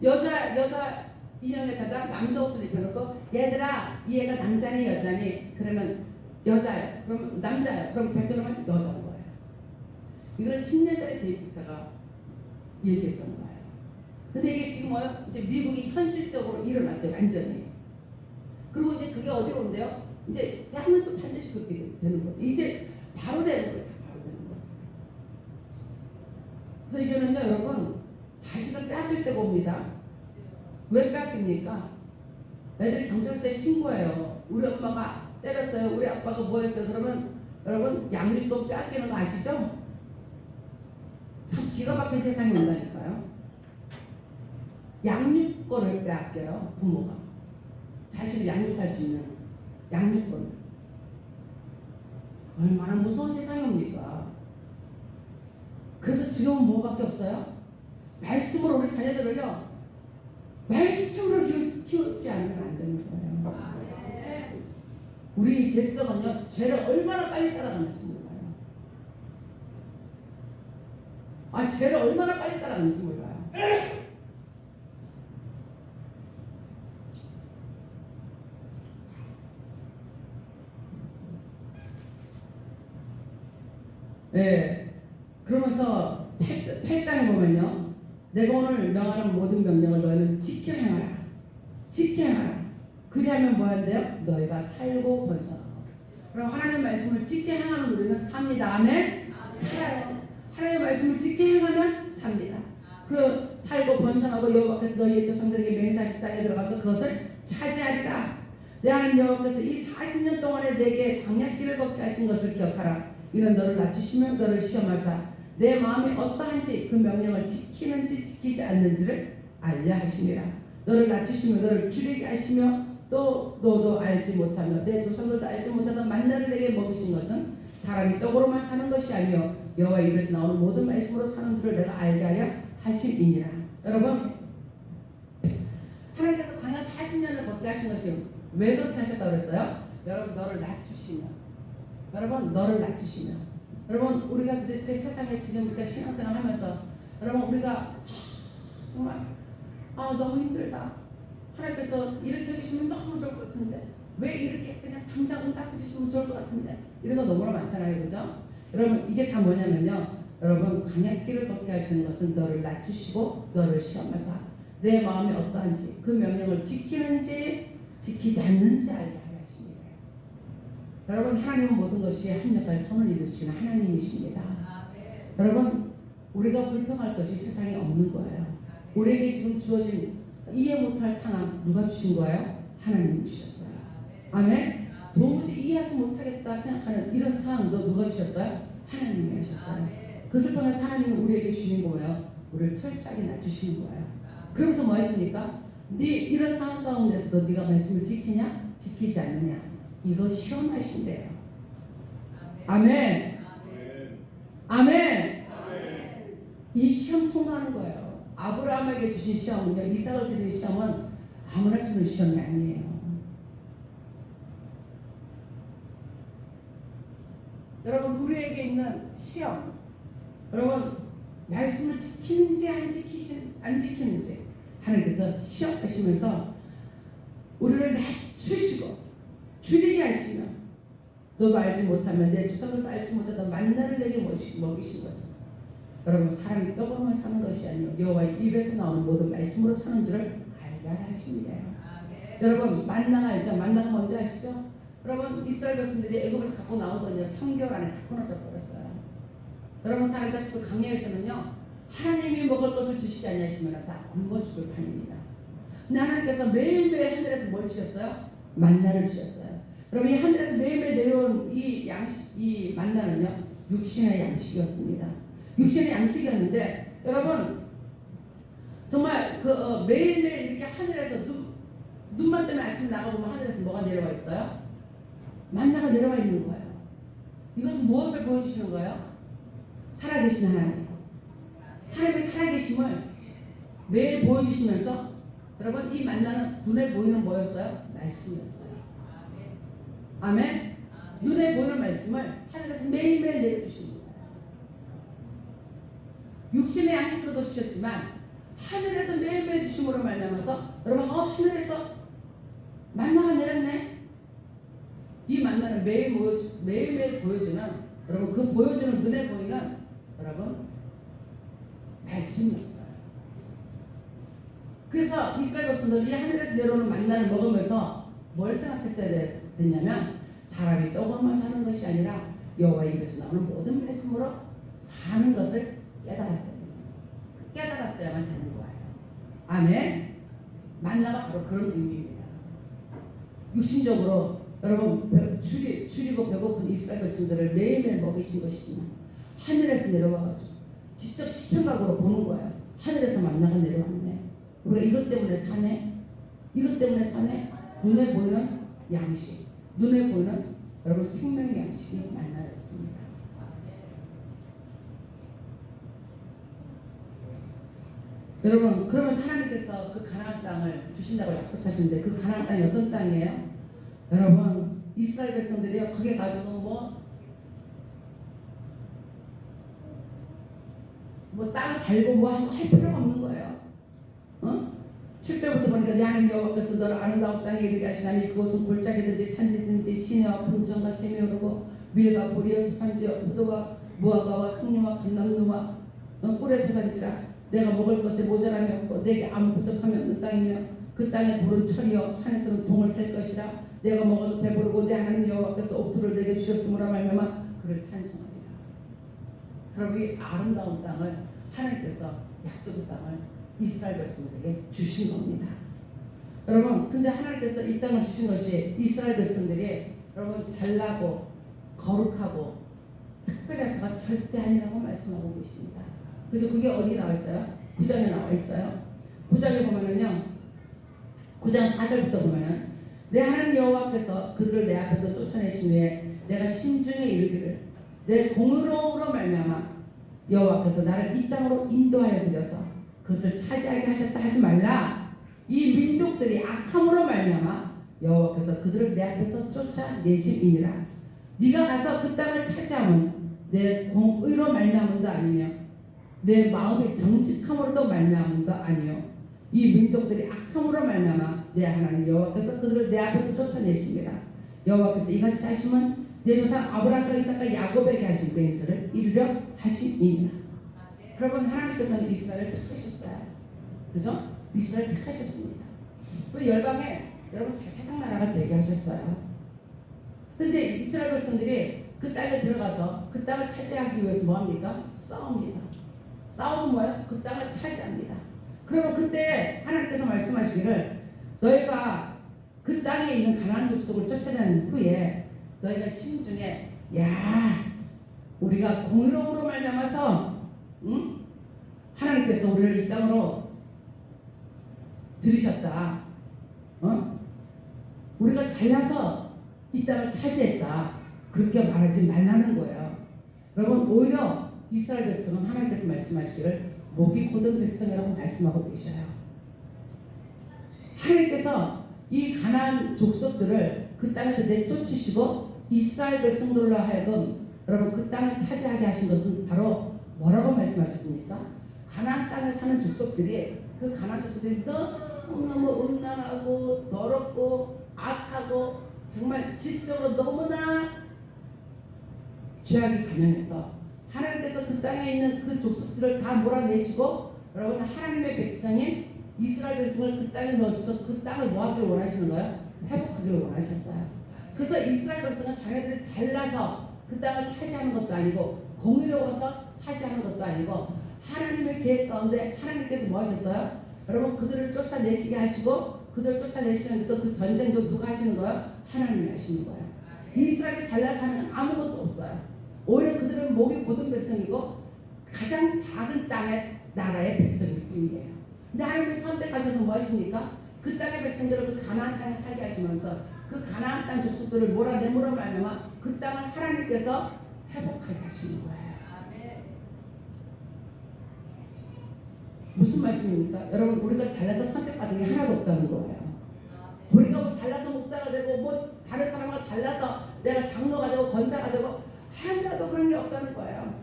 여자 인형에다가 남자 옷을 입혀놓고 얘들아 이 애가 남자니 여자니? 그러면 여자예요. 그럼 남자예요. 그럼 벗겨놓으면 여자인 거예요. 이걸 10년 전에 데이비드사가 얘기했던 거예요. 근데 이게 지금 뭐예요? 이제 미국이 현실적으로 일어났어요. 완전히. 그리고 이제 그게 어디로 온대요? 이제 대한민국도 반드시 그렇게 되는 거죠. 이제 바로 되는 거예요. 바로 되는 거예요. 그래서 이제는요 여러분 자식을 빼앗길 때가 옵니다. 왜 빼앗깁니까? 애들이 경찰서에 신고해요. 우리 엄마가 때렸어요. 우리 아빠가 뭐 했어요. 그러면 여러분 양육돈 빼앗기는 거 아시죠? 참 기가 막힌 세상이 온다니까요. 양육권을 빼앗겨요. 부모가. 자식을 양육할 수 있는 양육권. 얼마나 무서운 세상이 옵니까? 그래서 지금은 뭐밖에 없어요? 말씀으로 우리 자녀들을요 말씀으로 키우지 않으면 안 되는 거예요. 우리 제성은요 죄를 얼마나 빨리 따라가는지 몰라요. 죄를 얼마나 빨리 따라가는지 몰라요. 네. 그러면서 8장에 보면요. 내가 오늘 명하는 모든 명령을 너희는 지켜 행하라. 지켜 행하라. 그리하면 뭐 한대요? 너희가 살고 번성하고. 그럼 하나님의 말씀을 지켜 행하는 우리는 삽니다. 아멘? 살아요. 하나님의 말씀을 지켜 행하면 삽니다. 그 살고 번성하고 여호와께서 너희의 조상들에게 맹세하신 땅에 들어가서 그것을 차지하리라. 내 하나님 여호와께서 이 40년 동안에 내게 광야길을 걷게 하신 것을 기억하라. 이는 너를 낮추시며 너를 시험하사 내 마음이 어떠한지 그 명령을 지키는지 지키지 않는지를 알려 하시니라. 너를 낮추시며 너를 줄이게 하시며 또 너도 알지 못하며 내 조상들도 알지 못하던 만나를 내게 먹이신 것은 사람이 떡으로만 사는 것이 아니요 여호와 입에서 나오는 모든 말씀으로 사는 줄을 내가 알게 하려 하심이니라. 여러분 하나님께서 광야 40년을 걷게 하신 것이 왜 그렇게 하셨다고 그랬어요? 여러분 너를 낮추시며 여러분 너를 낮추시며 여러분 우리가 도대체 세상에 지금 우리가 신앙생활 하면서 여러분 우리가 정말 너무 힘들다. 하나님께서 이렇게 해주시면 너무 좋을 것 같은데 왜 이렇게 그냥 당장 닦아주시면 좋을 것 같은데 이런 거 너무나 많잖아요. 그죠? 여러분 이게 다 뭐냐면요. 여러분 광야길을 걷게 하시는 것은 너를 낮추시고 너를 시험하사 내 마음이 어떠한지 그 명령을 지키는지 지키지 않는지 알게 하려 하십니다. 여러분 하나님은 모든 것이 합력하여 선을 이루시는 하나님이십니다. 여러분 우리가 불평할 것이 세상에 없는 거예요. 우리에게 지금 주어진 이해 못할 상황 누가 주신 거예요? 하나님이 주셨어요. 아멘. 도무지 이해하지 못하겠다 생각하는 이런 상황도 누가 주셨어요? 하나님이 하셨어요. 그것을 통해서 하나님은 우리에게 주신 거예요. 우리를 철저하게 낮추시는 거예요. 그러면서 뭐 하십니까? 네 이런 상황 가운데서도 네가 말씀을 지키냐? 지키지 않느냐? 이거 시험하신대요. 아멘. 아멘. 이 시험 통과하는 거예요. 아브라함에게 주신 시험은요, 이삭을 드린 시험은 아무나 주는 시험이 아니에요. 여러분, 우리에게 있는 시험, 여러분 말씀을 지키는지 안 지키는지 하나님께서 시험하시면서 우리를 낮추시고 줄이게 하시면, 너도 알지 못하면 내 주석을 알지 못하던 만나를 내게 먹이신 것은 여러분 사람이 떡으로만 사는 것이 아니요 여호와의 입에서 나오는 모든 말씀으로 사는 줄을 알게 하십니다. 여러분 만나가 알죠? 만나가 뭔지 아시죠? 여러분 이스라엘 백성들이 애굽에서 갖고 나오더니 3개월 안에 다 끊어져 버렸어요. 여러분 잘 알다시피 강야에서는요 하나님이 먹을 것을 주시지 아니하시면 다 굶어 죽을 판입니다. 근데 하나님께서 매일매일 하늘에서 뭘 주셨어요? 만나를 주셨어요. 여러분 이 하늘에서 매일매일 내려온 이 만나는요 육신의 양식이었습니다. 육신의 양식이었는데 여러분 정말 매일매일 이렇게 하늘에서 눈만 뜨면 아침에 나가보면 하늘에서 뭐가 내려와 있어요? 만나가 내려와 있는 거예요. 이것은 무엇을 보여주시는 거예요? 살아계신 하나님. 하나님의 살아계심을 매일 보여주시면서 여러분 이 만나는 눈에 보이는 뭐였어요? 말씀이었어요. 아멘. 눈에 보이는 말씀을 하늘에서 매일매일 내려주시는 거예요. 육신의 양식으로도 주셨지만 하늘에서 매일매일 주심으로 말미암아서 여러분 하늘에서 만나가 내렸네. 이 만나는 매일매일 보여주는 여러분 그 보여주는 눈에 보이는 여러분 말씀이었어요. 그래서 이스라엘 백성들이 하늘에서 내려오는 만나를 먹으면서 뭘 생각했어야 됐냐면 사람이 떡으로만 사는 것이 아니라 여호와의 입에서 나오는 모든 말씀으로 사는 것을 깨달았어요. 깨달았어야만 되는 거예요. 아멘. 만나가 바로 그런 의미입니다. 육신적으로 여러분 줄이고 배고픈 이스라엘 백성들을 매일매일 먹이신 것이지만 하늘에서 내려와가지고 직접 시청각으로 보는 거예요. 하늘에서 만나가 내려왔네. 우리가 이것 때문에 사네. 이것 때문에 사네. 눈에 보이는 양식, 눈에 보이는 여러분 생명의 양식이 만나였습니다. 여러분 그러면서 하나님께서 그 가나안 땅을 주신다고 약속하시는데 그 가나안 땅이 어떤 땅이에요? 여러분 이스라엘 백성들이요 그게 가지고 뭐 땅을 달고 뭐 할 필요가 없는 거예요. 7절부터 보니까 내 하나님 여호와께서 너를 아름다운 땅에 이르게 하시나니 그곳은 골짜기든지 산이든지 시내와 분천과 샘이 흐르고 밀과 보리와 수산지와 포도와 무화과와 석류와 감람류와 꿀의 수산지라. 내가 먹을 것에 모자람이 없고 내게 아무 부족함이 없는 땅이며 그 땅에 돌은 철이요 산에서는 동을 팰 것이라. 내가 먹어서 배부르고 내 하나님 여호와께서 옥토를 내게 주셨으므로 말미암아 그를 찬송하리라. 여러분 이 아름다운 땅을 하나님께서 약속의 땅을 이스라엘 백성들에게 주신 겁니다. 여러분 근데 하나님께서 이 땅을 주신 것이 이스라엘 백성들이 여러분 잘나고 거룩하고 특별해서가 절대 아니라고 말씀하고 계십니다. 그래서 그게 어디 나와 있어요? 9장에 나와 있어요. 9장에 보면은요 9장 4절부터 보면은 내 하나님 여호와께서 그들을 내 앞에서 쫓아내신 후에 내가 심중에 이르기를 내 공의로움으로 말미암아 여호와께서 나를 이 땅으로 인도하여 들여서 그것을 차지하게 하셨다 하지 말라. 이 민족들이 악함으로 말미암아 여호와께서 그들을 내 앞에서 쫓아내심이니라. 네가 가서 그 땅을 차지하면 내 공의로 말미암은도 아니며 내 마음이 정직함으로도 말미암은도 아니요 이 민족들이 악함으로 말미암아 내 하나님 여호와께서 그들을 내 앞에서 쫓아내심이라. 여호와께서 이같이 하시면 내 조상 아브라함과 이삭과 야곱에게 하신 맹세를 이루려 하심이니라. 여러분 하나님께서는 이스라엘을 택하셨어요. 그죠? 이스라엘을 택하셨습니다. 그리고 열방에 여러분 세상 나라가 되게 하셨어요. 그래서 이제 이스라엘 백성들이 그 땅에 들어가서 그 땅을 차지하기 위해서 뭐합니까? 싸웁니다. 싸워서 뭐예요? 그 땅을 차지합니다. 그러면 그때 하나님께서 말씀하시기를 너희가 그 땅에 있는 가나안 족속을 쫓아낸 후에 너희가 심중에 우리가 공의로움으로 말미암아서 하나님께서 우리를 이 땅으로 들이셨다. 우리가 잘나서 이 땅을 차지했다. 그렇게 말하지 말라는 거예요. 여러분, 오히려 이스라엘 백성은 하나님께서 말씀하시기를 목이 곧은 백성이라고 말씀하고 계셔요. 하나님께서 이 가나안 족속들을 그 땅에서 내쫓으시고 이스라엘 백성들로 하여금 여러분 그 땅을 차지하게 하신 것은 바로 뭐라고 말씀하셨습니까? 가나안 땅에 사는 족속들이 그 가나안 족속들이 너무너무 음란하고 더럽고 악하고 정말 질적으로 너무나 죄악이 가면해서 하나님께서 그 땅에 있는 그 족속들을 다 몰아내시고 여러분 하나님의 백성인 이스라엘 백성을 그 땅에 넣으셔서 그 땅을 뭐하길 원하시는 거예요? 회복하길 원하셨어요. 그래서 이스라엘 백성은 자기들이 잘나서 그 땅을 차지하는 것도 아니고 공의로워서 차지하는 것도 아니고 하나님의 계획 가운데 하나님께서 뭐 하셨어요? 여러분 그들을 쫓아내시게 하시고 그들을 쫓아내시는 그 전쟁도 누가 하시는 거예요? 하나님이 하시는 거예요. 이스라엘이 잘나서 하는 아무것도 없어요. 오히려 그들은 목이 곧은 백성이고 가장 작은 땅의 나라의 백성일 뿐이에요. 근데 하나님이 선택하셔서 뭐 하십니까? 그 땅의 백성들을 그 가나안 땅에 살게 하시면서 그 가나안 땅 족속들을 몰아내므로 말미암아 그 땅을 하나님께서 회복하게 하시는 거예요. 무슨 말씀입니까? 여러분 우리가 잘나서 선택받은 게 하나도 없다는 거예요. 우리가 뭐 잘나서 목사가 되고 뭐 다른 사람과 달라서 내가 장로가 되고 권사가 되고 하나도 그런 게 없다는 거예요.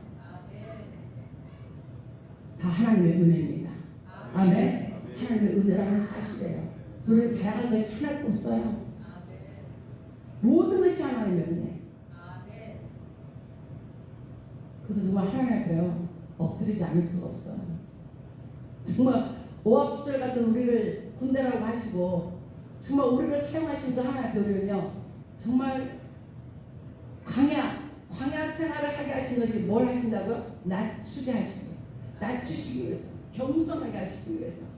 다 하나님의 은혜입니다. 아멘. 하나님의 은혜라는 사실이에요. 우리는 자랑할 것이 하나도 없어요. 모든 것이 하나님의 은혜. 그래서 정말 하나님 앞에요 엎드리지 않을 수가 없어요. 정말 오합지졸 같은 우리를 군대라고 하시고 정말 우리를 사용하신 그 하나님 앞에 우리는요 정말 광야 생활을 하게 하신 것이 뭘 하신다고요? 낮추게 하시고 낮추시기 위해서 겸손하게 하시기 위해서.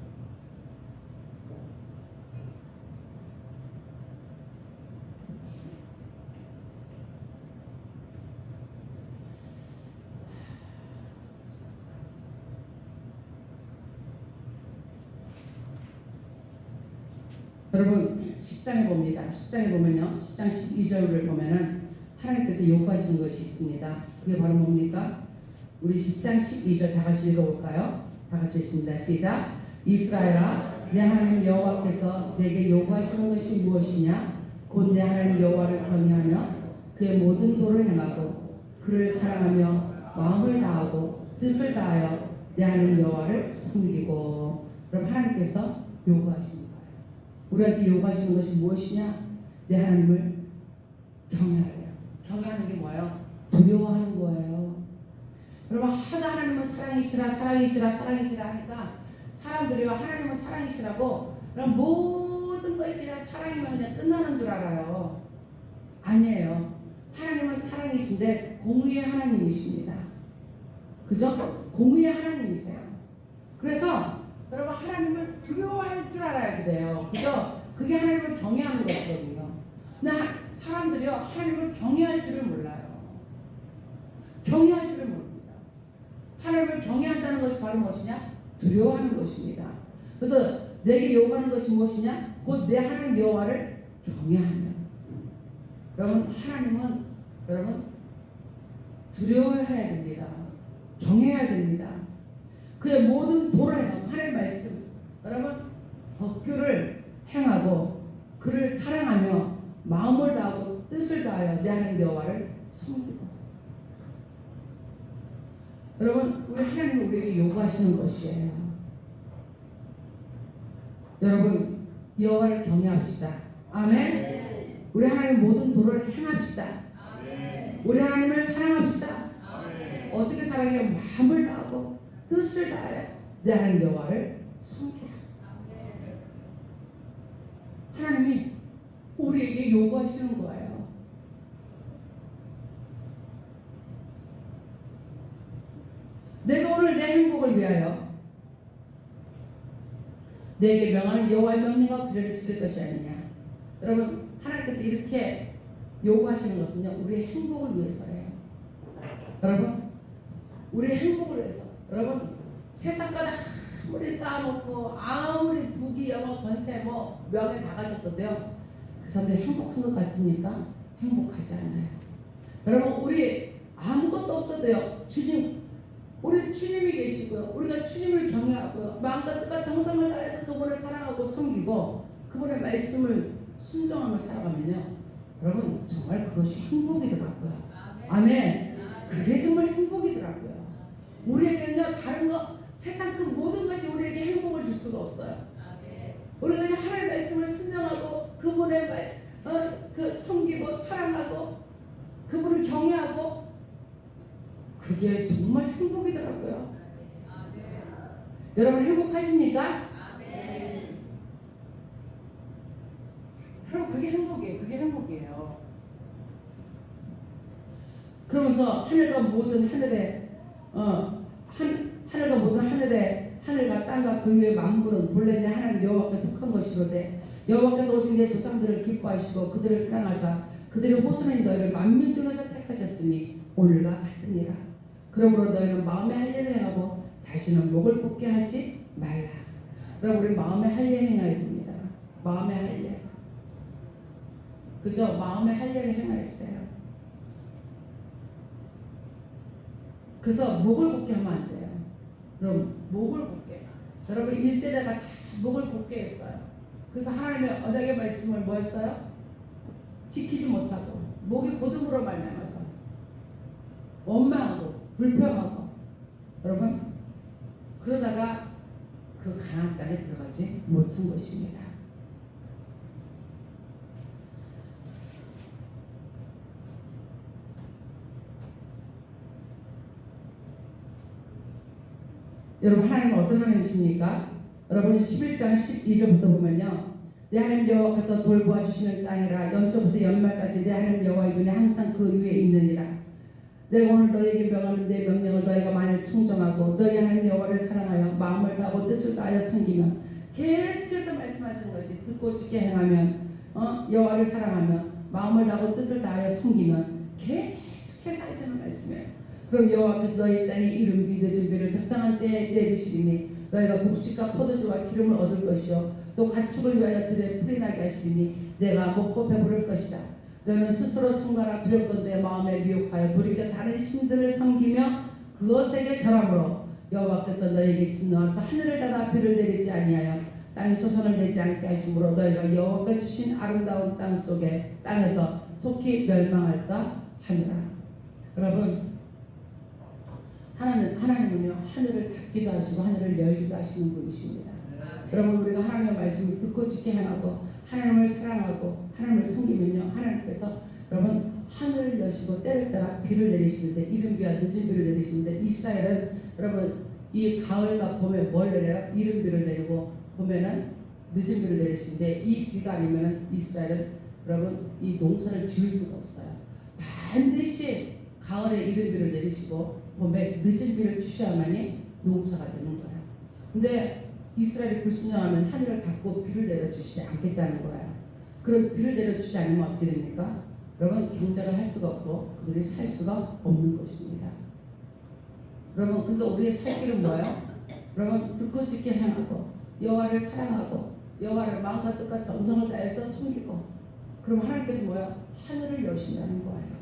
여러분 10장에 봅니다. 10장에 보면요 10장 12절을 보면은 하나님께서 요구하시는 것이 있습니다. 그게 바로 뭡니까? 우리 10장 12절 다 같이 읽어볼까요? 다 같이 읽습니다. 시작. 이스라엘아 내 하나님 여호와께서 내게 요구하시는 것이 무엇이냐? 곧 내 하나님 여호와를 경외하며 그의 모든 도를 행하고 그를 사랑하며 마음을 다하고 뜻을 다하여 내 하나님 여호와를 섬기고. 그럼 하나님께서 요구하시는 거예요. 우리한테 요구하시는 것이 무엇이냐? 내 하나님을 경외하래요. 경외하는 게 뭐예요? 두려워하는 거예요. 여러분 하도 하나님은 사랑이시라 하니까 사람들이요 하나님은 사랑이시라고 그럼 모든 것이 그냥 사랑이면 그냥 끝나는 줄 알아요. 아니에요. 하나님은 사랑이신데 공의의 하나님이십니다. 그죠? 공의의 하나님이세요. 그래서 여러분 하나님을 두려워할 줄 알아야지 돼요. 그죠? 그게 하나님을 경외하는 거거든요. 근데 사람들이요 하나님을 경외할 줄을 몰라요. 경외할 줄을 모릅니다. 하나님을 경외한다는 것이 바로 무엇이냐? 두려워하는 것입니다. 그래서 내게 요구하는 것이 무엇이냐? 곧 내 하나님 여호와를 경외하며. 여러분 하나님은 여러분 두려워해야 됩니다. 경외해야 됩니다. 그의 모든 도를 행하고 하나님의 말씀 여러분 법규를 행하고 그를 사랑하며 마음을 다하고 뜻을 다하여 내 하나님 여호와를 섬기고. 여러분 우리 하나님이 우리에게 요구하시는 것이에요. 여러분 여호와를 경외합시다. 아멘. 우리 하나님 모든 도를 행합시다. 우리 하나님을 사랑합시다. 어떻게 사랑해요? 마음을 다하고 뜻을 다하여 내 하나님 여호와를 섬기라. 하나님이 우리에게 요구하시는 거예요. 내가 오늘 내 행복을 위하여 내게 명하는 여호와의 명령과 규례를 지킬 것이 아니냐. 여러분 하나님께서 이렇게 요구하시는 것은요 우리의 행복을 위해서예요. 여러분 우리의 행복을 위해서. 여러분 세상 거다 아무리 쌓아놓고 아무리 부귀 영어 권세 뭐 명예 다 가졌어도요, 그 사람들이 행복한 것 같습니까? 행복하지 않아요. 여러분, 우리 아무것도 없어도요, 우리 주님이 계시고요, 우리가 주님을 경외하고요, 마음과 뜻과 정성을 다해서 그분을 사랑하고 섬기고 그분의 말씀을 순종하며 살아가면요, 여러분 정말 그것이 행복이더라고요. 아멘. 그게 정말 행복이더라고요. 우리에게는요, 다른 거, 세상 그 모든 것이 우리에게 행복을 줄 수가 없어요. 우리가 그냥 하나님의 말씀을 순종하고 그분의 그 섬기고 사랑하고 그분을 경외하고, 그게 정말 행복이더라고요. 여러분 행복하십니까? 여러분 그게 행복이에요. 그게 행복이에요. 그러면서 하늘과 모든 하늘에 하늘과 모든 하늘과 땅과 그 위의 만물은 본래 내 하나님 여호와께서 속한 것이로되 여호와께서 오신 내 조상들을 기뻐하시고 그들을 사랑하사 그들의 호소는 너희를 만민 중에서 택하셨으니 오늘과 같으니라. 그러므로 너희는 마음의 할례를 행하고 다시는 목을 볶게 하지 말라. 그럼 우리 마음의 할례 행해야 됩니다. 마음의 할례. 그죠? 마음의 할례를 행하였어요. 그래서 목을 곱게 하면 안 돼요. 그럼 목을 곱게. 여러분 1세대가 다 목을 곱게 했어요. 그래서 하나님의 언약의 말씀을 뭐 했어요? 지키지 못하고 목이 고등으로 말미암아서 원망하고 불평하고, 여러분 그러다가 그 가나안 땅에 들어가지 못한 것입니다. 여러분 하나님은 어떤 하나님이십니까? 여러분 11장 12절부터 보면요, 내 하나님 여호와께서 돌보아 주시는 땅이라 연초부터 연말까지 내 하나님 여호와의 눈에 항상 그 위에 있느니라. 내가 오늘 너희에게 명하는 내 명령을 너희가 만일 충정하고 너희 하나님 여호와를 사랑하여 마음을 다하고 뜻을 다하여 섬기면, 계속해서 말씀하시는 것이 듣고 지켜 행하면, 여호와를 사랑하며 마음을 다하고 뜻을 다하여 섬기면, 계속해서 하시는 말씀이에요. 그럼 여호와께서 너희 땅에 이른 비 늦은 비를 적당한 때에 내리시리니 너희가 곡식과 포도주와 기름을 얻을 것이요 또 가축을 위하여 들에 풀이 나게 하시리니 내가 먹고 배부를 것이다. 너는 스스로 성가라 두렵건대 마음에 미혹하여 돌이켜 다른 신들을 섬기며 그것에게 절함으로 여호와께서 너희에게 진노하사 하늘을 닫아 비를 내리지 아니하여 땅에 소선을 내지 않게 하심으로 너희가 여호와께서 주신 아름다운 땅에서 속히 멸망할까 하느라. 여러분 하나님은요, 하늘을 닫기도 하시고 하늘을 열기도 하시는 분이십니다. 여러분 우리가 하나님의 말씀을 듣고 지켜 행하고 하나님을 사랑하고 하나님을 섬기면요, 하나님께서 여러분 하늘을 여시고 때를 따라 비를 내리시는데, 이른 비와 늦은 비를 내리시는데, 이스라엘은 여러분 이 가을과 봄에 뭘 내려요? 이른 비를 내리고 봄에는 늦은 비를 내리시는데, 이 비가 아니면 이스라엘은 여러분 이 농사를 지을 수가 없어요. 반드시 가을에 이른 비를 내리시고 봄에 늦은 비를 주셔야만이 농사가 되는 거예요. 근데 이스라엘이 불순종하면 하늘을 닫고 비를 내려주시지 않겠다는 거예요. 그럼 비를 내려주시지 않으면 어떻게 됩니까? 여러분 경작을 할 수가 없고 그들이 살 수가 없는 것입니다. 여러분 근데 우리의 살 길은 뭐예요? 여러분 듣고 지켜 행하고 여호와를 사랑하고 여호와를 마음과 뜻과 정성을 다해서 섬기고, 그럼 하나님께서 뭐예요? 하늘을 여신다는 거예요.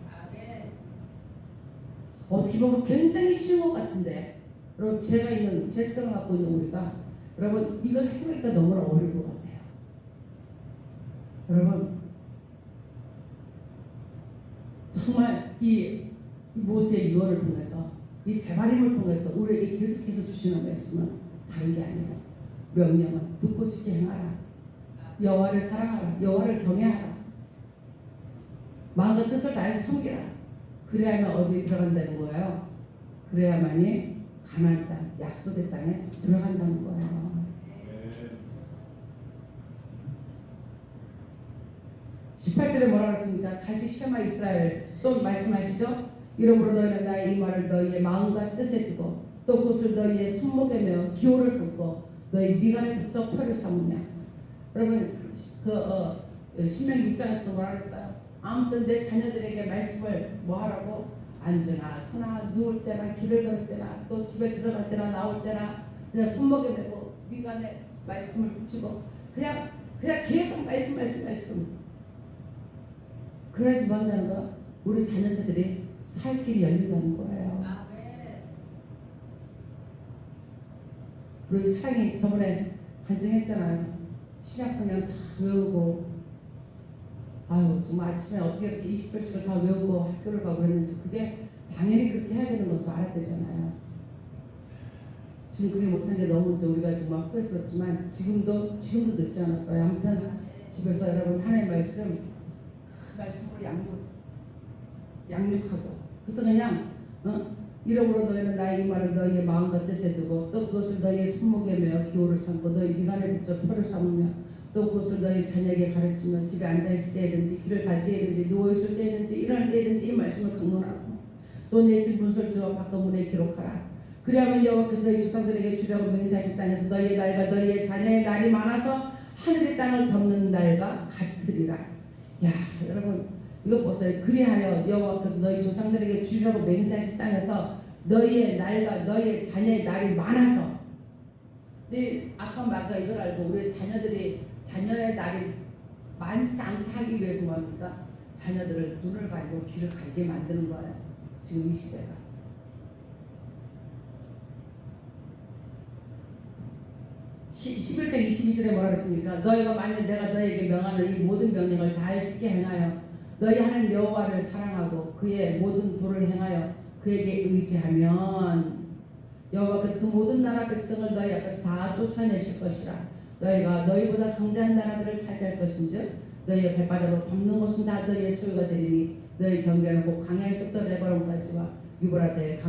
어떻게 보면 굉장히 쉬운 것 같은데, 여러분 제가 있는 제성을 갖고 있는 우리가 여러분 이걸 해보니까 너무나 어려울 것 같아요. 여러분 정말 이 모세의 유언을 통해서 이 대바림을 통해서 우리에게 계속해서 주시는 말씀은 다른 게 아니에요. 명령은 듣고 지켜 행하라. 여호와를 사랑하라. 여호와를 경외하라. 마음과 뜻을 다해서 섬기라. 그래야만 어디에 들어간다는 거예요? 그래야만이 가나안 땅, 약속의 땅에 들어간다는 거예요. 18절에 뭐라고 했습니까? 다시 시험하 이스라엘 또 말씀하시죠? 이러므로 너희는 나의 이 말을 너희의 마음과 뜻에 두고 또 그것을 너희의 손목에 메어 기호를 삼고 너희 미간에 붙여 표를 삼으며. 여러분 신명기 6장에서 뭐라고 했어요? 아무튼 내 자녀들에게 말씀을 뭐 하라고? 앉으나 서나 누울 때나 길을 걸을 때나 또 집에 들어갈 때나 나올 때나 그냥 손목에 메고 미간에 말씀을 붙이고 그냥 계속 말씀. 그러지 못한다는 거 우리 자녀들이 살 길이 열린다는 거예요. 우리 사랑이 저번에 간증했잖아요. 신약성경 다 외우고 아유 정말 아침에 어떻게 이렇게 20절씩을 다 외우고 학교를 가고 그랬는지 그게 당연히 그렇게 해야 되는 건 줄 알았대잖아요. 지금 그게 못한 게 너무 이제 우리가 정말 후회스럽지만 지금도 늦지 않았어요. 아무튼 집에서 여러분 하나님의 말씀으로 양육하고 그래서 그냥 이러므로 너희는 나의 이 말을 너희의 마음과 뜻에 두고 또 그것을 너희의 손목에 매어 기호를 삼고 너희 미간에 붙여 표를 삼으며 또 그것을 너희 자녀에게 가르치며 집에 앉아있을 때든지 길을 갈 때든지 누워있을 때든지 일어날 때든지 이 말씀을 강론하고 또 내 집 문설주와 바깥문에 기록하라. 그리하면 여호와께서 너희 조상들에게 주려고 맹세하신 땅에서 너희의 날과 너희의 자녀의 날이 많아서 하늘의 땅을 덮는 날과 같으리라. 야 여러분 이거 보세요. 그리하여 여호와께서 너희 조상들에게 주려고 맹세하신 땅에서 너희의 날과 너희의 자녀의 날이 많아서 근데 아까 말과 이걸 알고 우리 자녀의 날이 많지 않게 하기 위해서 뭡니까? 자녀들을 눈을 가리고 귀를 가리게 만드는 거예요. 지금 이 시대가. 시 11장 22절에 뭐라 그랬습니까? 너희가 만일 내가 너희에게 명하는 이 모든 명령을 잘 지켜 행하여 너희 하나님 여호와를 사랑하고 그의 모든 도를 행하여 그에게 의지하면 여호와께서 그 모든 나라 백성을 너희 앞에서 다 쫓아내실 것이라. 너희가 너희보다 강대한 나라들을 차지할 것인즉 너희의 발바닥으로 밟는 곳은 다 너희의 소유가 되리니 너희 경계는 곧 강야에서부터 레바논까지와 유브라데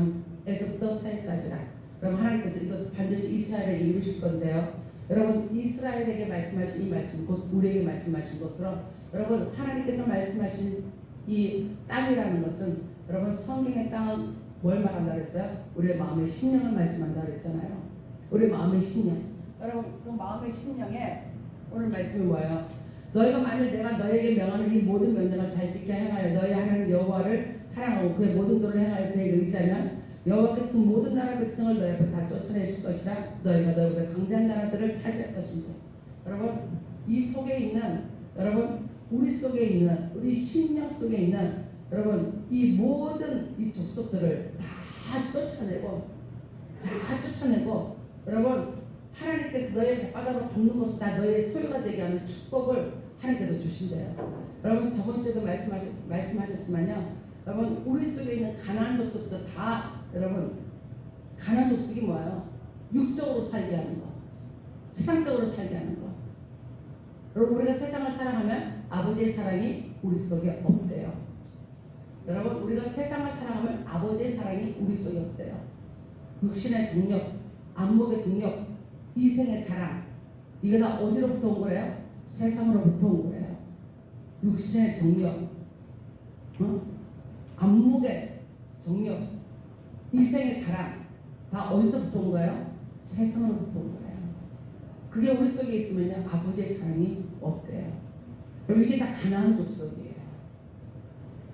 강에서부터 사이까지라. 여러분 하나님께서 이것을 반드시 이스라엘에게 이루실 건데요. 여러분 이스라엘에게 말씀하신 이 말씀 곧 우리에게 말씀하신 것으로 여러분 하나님께서 말씀하신 이 땅이라는 것은 여러분 성경의 땅은 뭘 말한다 그랬어요? 우리의 마음의 심령을 말씀한다 그랬잖아요. 우리의 마음의 심령. 여러분 그 마음의 심령에 오늘 말씀이 뭐예요? 너희가 만일 내가 너희에게 명하는 이 모든 명령을 잘 지켜 행하여 너희 하나님 여호와를 사랑하고 그의 모든 도를 행하여 그에게 의지하면 여호와께서 그 모든 나라 백성을 너희 앞에 다 쫓아내실 것이라. 너희가 너희보다 강대한 나라들을 차지할 것인지. 여러분 이 속에 있는 여러분 우리 속에 있는 우리 심령 속에 있는 여러분 이 모든 이 족속들을 다 쫓아내고 여러분 하나님께서 너희의 발바닥으로 밟는 것은 다 너희의 소유가 되게 하는 축복을 하나님께서 주신대요. 여러분 저번 주에도 말씀하셨지만요. 여러분 우리 속에 있는 가나안 족속도 다 여러분 가나안 족속이 뭐예요? 육적으로 살게 하는 거, 세상적으로 살게 하는 거. 여러분 우리가 세상을 사랑하면 아버지의 사랑이 우리 속에 없대요. 여러분 우리가 세상을 사랑하면 아버지의 사랑이 우리 속에 없대요. 육신의 정력, 안목의 정력, 이생의 자랑 이게 다 어디로부터 온 거예요? 세상으로부터 온 거예요. 육신의 정력, 안목의 정력, 이생의 자랑 다 어디서부터 온 거예요? 세상으로부터 온 거예요. 그게 우리 속에 있으면요 아버지의 사랑이 없대요. 그럼 이게 다 가나안 족속이에요.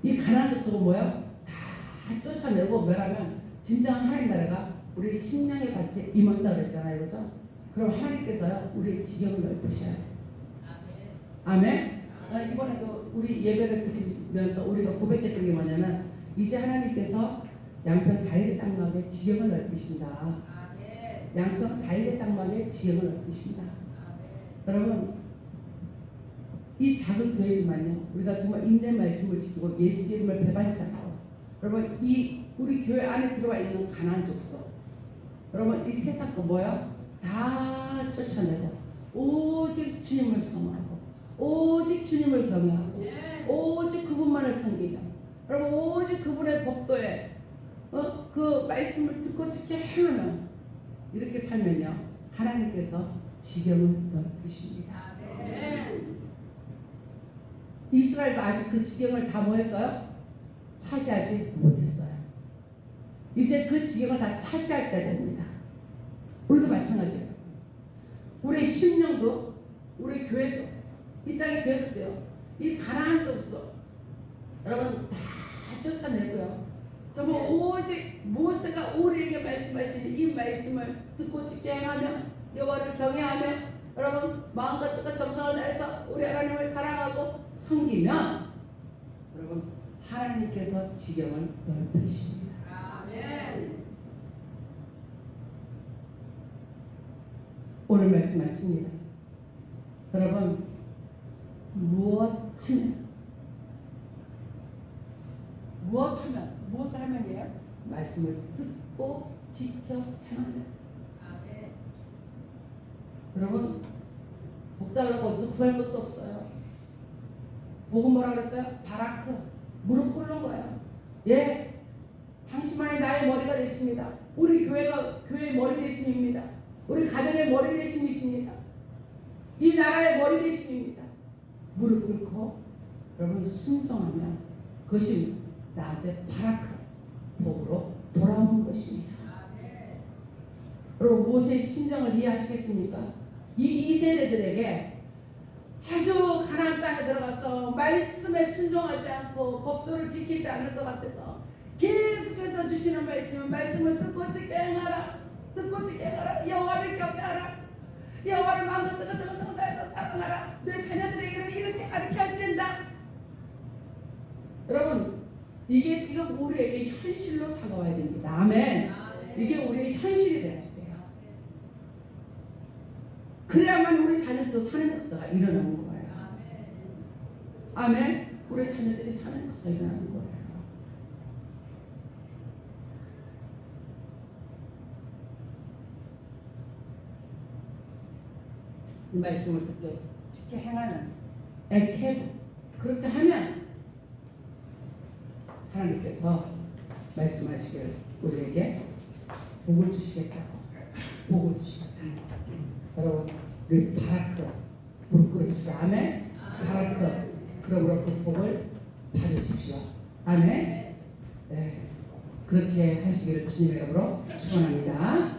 이 가나안 족속은 뭐예요? 다 쫓아내고 멸하면 진정한 하나님 나라가 우리 심령의 밭에 임한다 그랬잖아요. 그렇죠? 그럼 하나님께서요 우리의 지경을 넓히셔요. 아멘. 이번에도 우리 예배를 드리면서 우리가 고백했던 게 뭐냐면 이제 하나님께서 양평 다윗의 장막에 지경을 넓히신다. 양평 다윗의 장막에 지경을 넓히신다. 여러분 이 작은 교회지만요 우리가 정말 인내 말씀을 지키고 예수 이름을 배반치 않고 여러분 이 우리 교회 안에 들어와 있는 가나안 족속 여러분 이 세상 거 뭐야? 다 쫓아내고 오직 주님을 사모하고 오직 주님을 경외하고 오직 그분만을 섬기며 여러분 오직 그분의 법도에 그 말씀을 듣고 지켜 행하면 이렇게 살면요 하나님께서 지경을 넓히십니다. 이스라엘도 아직 그 지경을 다 뭐했어요? 차지하지 못했어요. 이제 그 지경을 다 차지할 때가 옵니다. 우리도 마찬가지예요. 우리 심령도 우리 교회도 이 땅의 교회도요 이 가나안 족속 여러분 다 쫓아내고요 정말 오직 모세가 우리에게 말씀하신 이 말씀을 듣고 지켜 행하며 여호와를 경외하며 여러분 마음과 뜻과 정성을 다해서 우리 하나님을 사랑하고 섬기면 여러분 하나님께서 지경을 넓히십니다. 아멘. 오늘 말씀 마칩니다. 여러분 무엇을 하면이에요? 말씀을 듣고 지켜 행하면. 여러분 복 달라고 어디서 구할 것도 없어요. 복은 뭐라 그랬어요? 바라크, 무릎 꿇는 거예요. 예, 당신만이 나의 머리가 되십니다. 우리 교회가 교회의 머리 되심입니다. 우리 가정의 머리 되심이십니다. 이 나라의 머리 되심입니다. 무릎 꿇고 여러분 순종하면 그것이 나한테 바라크, 복으로 돌아오는 것입니다. 여러분 모세의 심정을 이해하시겠습니까? 이 세대들에게 아주 가나안 땅에 들어가서 말씀에 순종하지 않고 법도를 지키지 않을 것 같아서 계속해서 주시는 말씀을 듣고 지켜 행하라, 듣고 지켜 행하라, 여호와를 경외하라, 여호와를 마음과 뜻과 정성을 다해서 사랑하라, 내 자녀들에게는 이렇게 가르쳐야 된다. 여러분 이게 지금 우리에게 현실로 다가와야 됩니다. 아멘. 이게 우리의 현실이 되어야 돼요. 그래야만 우리 자녀도 사는 역사가 일어나는 거예요. 아멘. 우리 자녀들이 사는 역사가 일어나는 거예요. 이 말씀을 듣고 지켜 행하는 에케브, 그렇게 하면 하나님께서 말씀하시길 우리에게 복을 주시겠다고, 복을 주시겠다고. 여러분 우리 바라크 무릎 꿇으십시오. 아멘. 바라크, 그러므로 그 복을 받으십시오. 아멘. 네, 그렇게 하시기를 주님의 이름으로 축원합니다.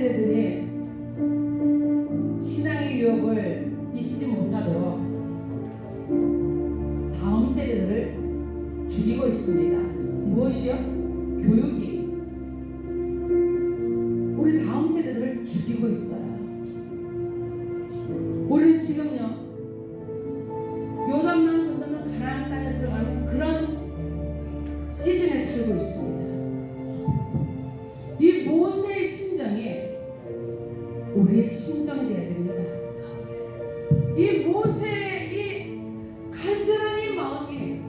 세대들이 신앙의 유혹을 잊지 못하도록 다음 세대들을 죽이고 있습니다. 무엇이요? 교육이. 우리 다음 세대들을 죽이고 있어요. 우리는 지금요, 요단만 건너면 가나안 땅에 들어가는 그런 시즌에 살고 있습니다. 이 모세의 심정이 우리의 심정이 되어야 됩니다. 이 모세의 이 간절한 이 마음이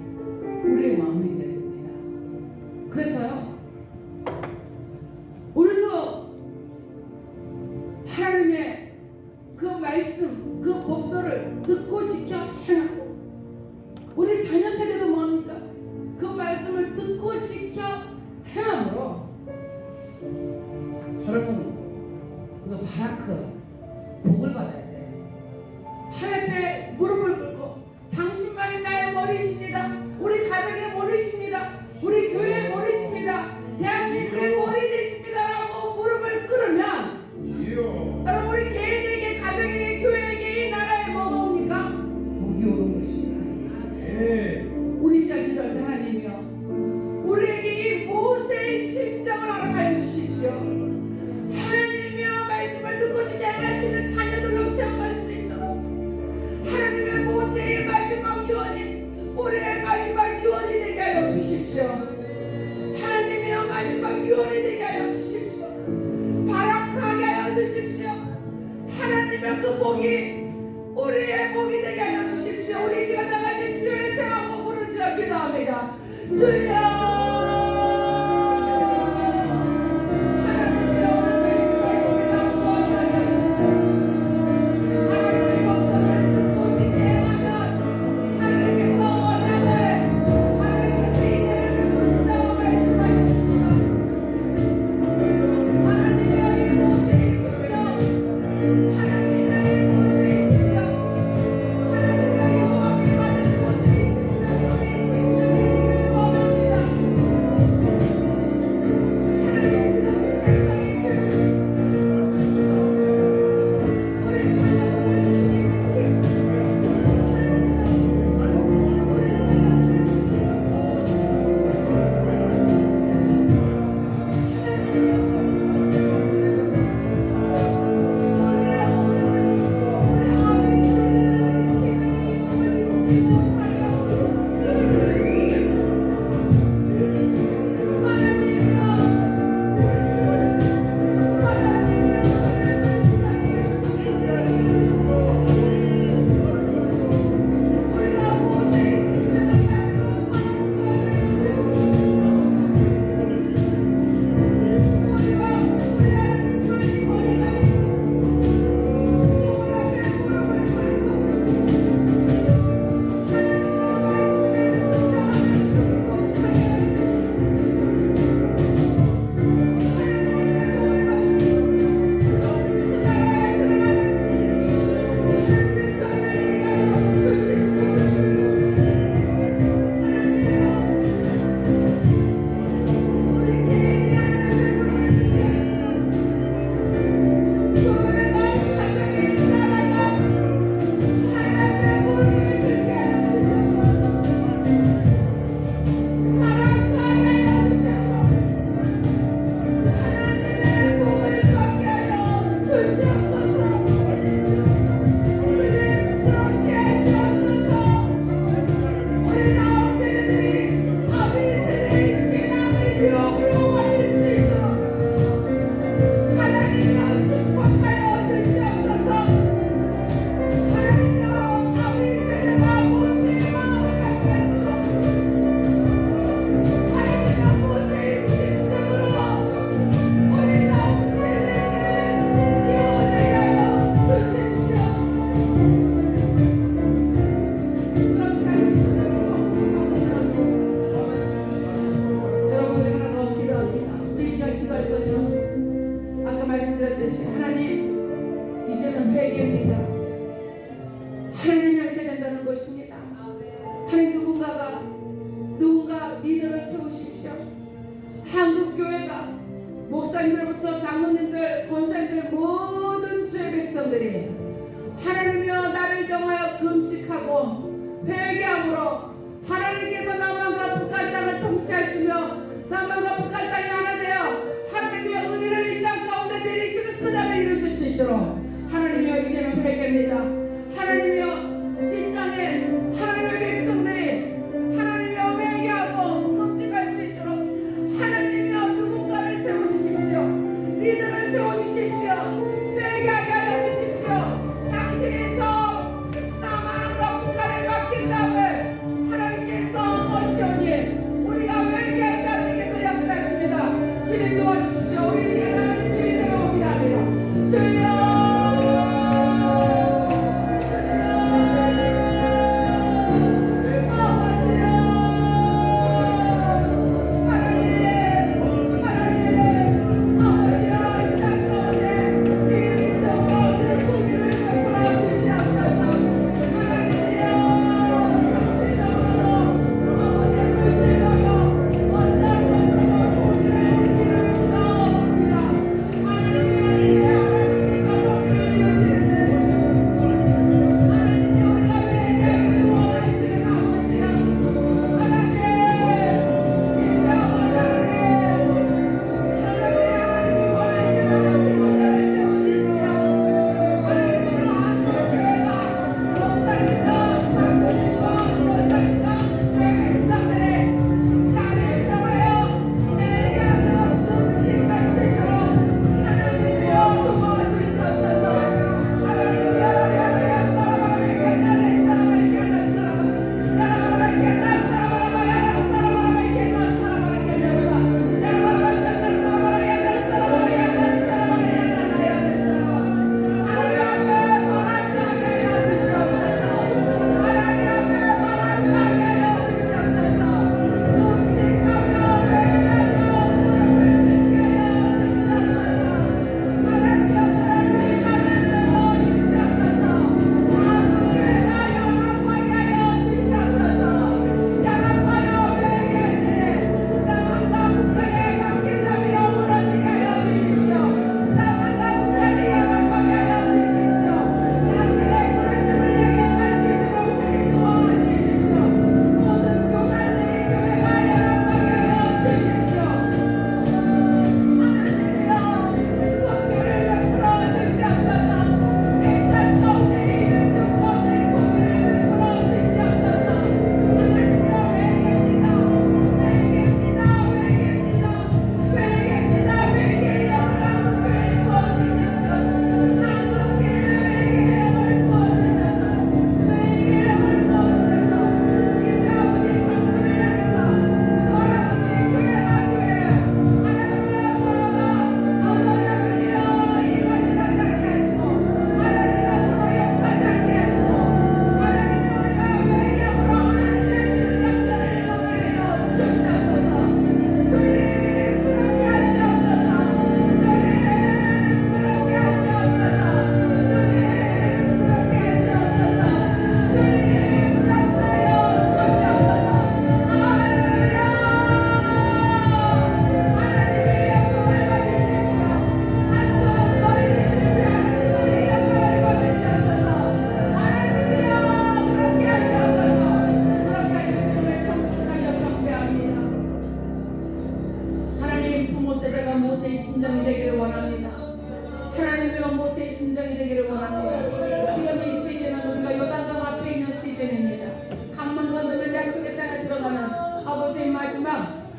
우리의 마음이 되어야 됩니다. 그래서요, 우리도 하나님의 그 말씀, 그 법도를 듣고 지켜 행하고, 우리 자녀 세대도 뭡니까? 그 말씀을 듣고 지켜 행함으로 여러분, 그 바라크 복을 받아야 돼. 하나님의 무릎을 꿇고 당신만이 나의 머리십니다. 우리 가정의 머리십니다. 우리 교회의 머리십니다. 대한민국의 머리 되십니다라고 무릎을 꿇으면 여러분, 우리 개인에게, 가정에게, 교회에게, 이 나라에 뭐가 옵니까? 복이 오는 것입니다. 우리 시작 기도할 때 하나님이여, 우리에게 이 모세의 심정을 허락하여 주십시오. 하나님이여, 말씀을 듣고 지켜 행하시는 자녀들로 세워갈 수 있도록 하나님의 모세의 마지막 유언인 우리의 마지막 유언이 되게 하여 주십시오. 하나님이여, 마지막 유언이 되게 하여 주십시오. 바라크하게 하여 주십시오. 하나님의 그 복이 우리의 복이 되게 하여 주십시오. 우리 시간 나가신 주를 제가 부르짖어 기도합니다. 주여, 누군가 리더를 세우십시오. 한국 교회가 목사님들부터 장로님들, 권사님들 모든 주의 백성들이 하나님이여 나를 정하여 금식하고 회개함으로 하나님께서 남한과 북한 땅을 통치하시며 남한과 북한 땅이 하나 되어 하나님의 은혜를 이 땅 가운데 내리시는 그날을 이루실 수 있도록 하나님이여 이제는 회개입니다. 하나님이여 이 땅에 하나님의 백성들이 하나님이여 회개하고 금식할 수 있도록 하나님이여 누군가를 세워주십시오. 리더를 세워주십시오. 회개하게 하여 주십시오. 당신이 저 남한과 북한에 맡긴 땅을 하나님께서 하시오니 우리가 회개할 때 하나님께서 역사하십니다. 주님 도와주십시오. 우리 시간을 주님 제공합니다. 주여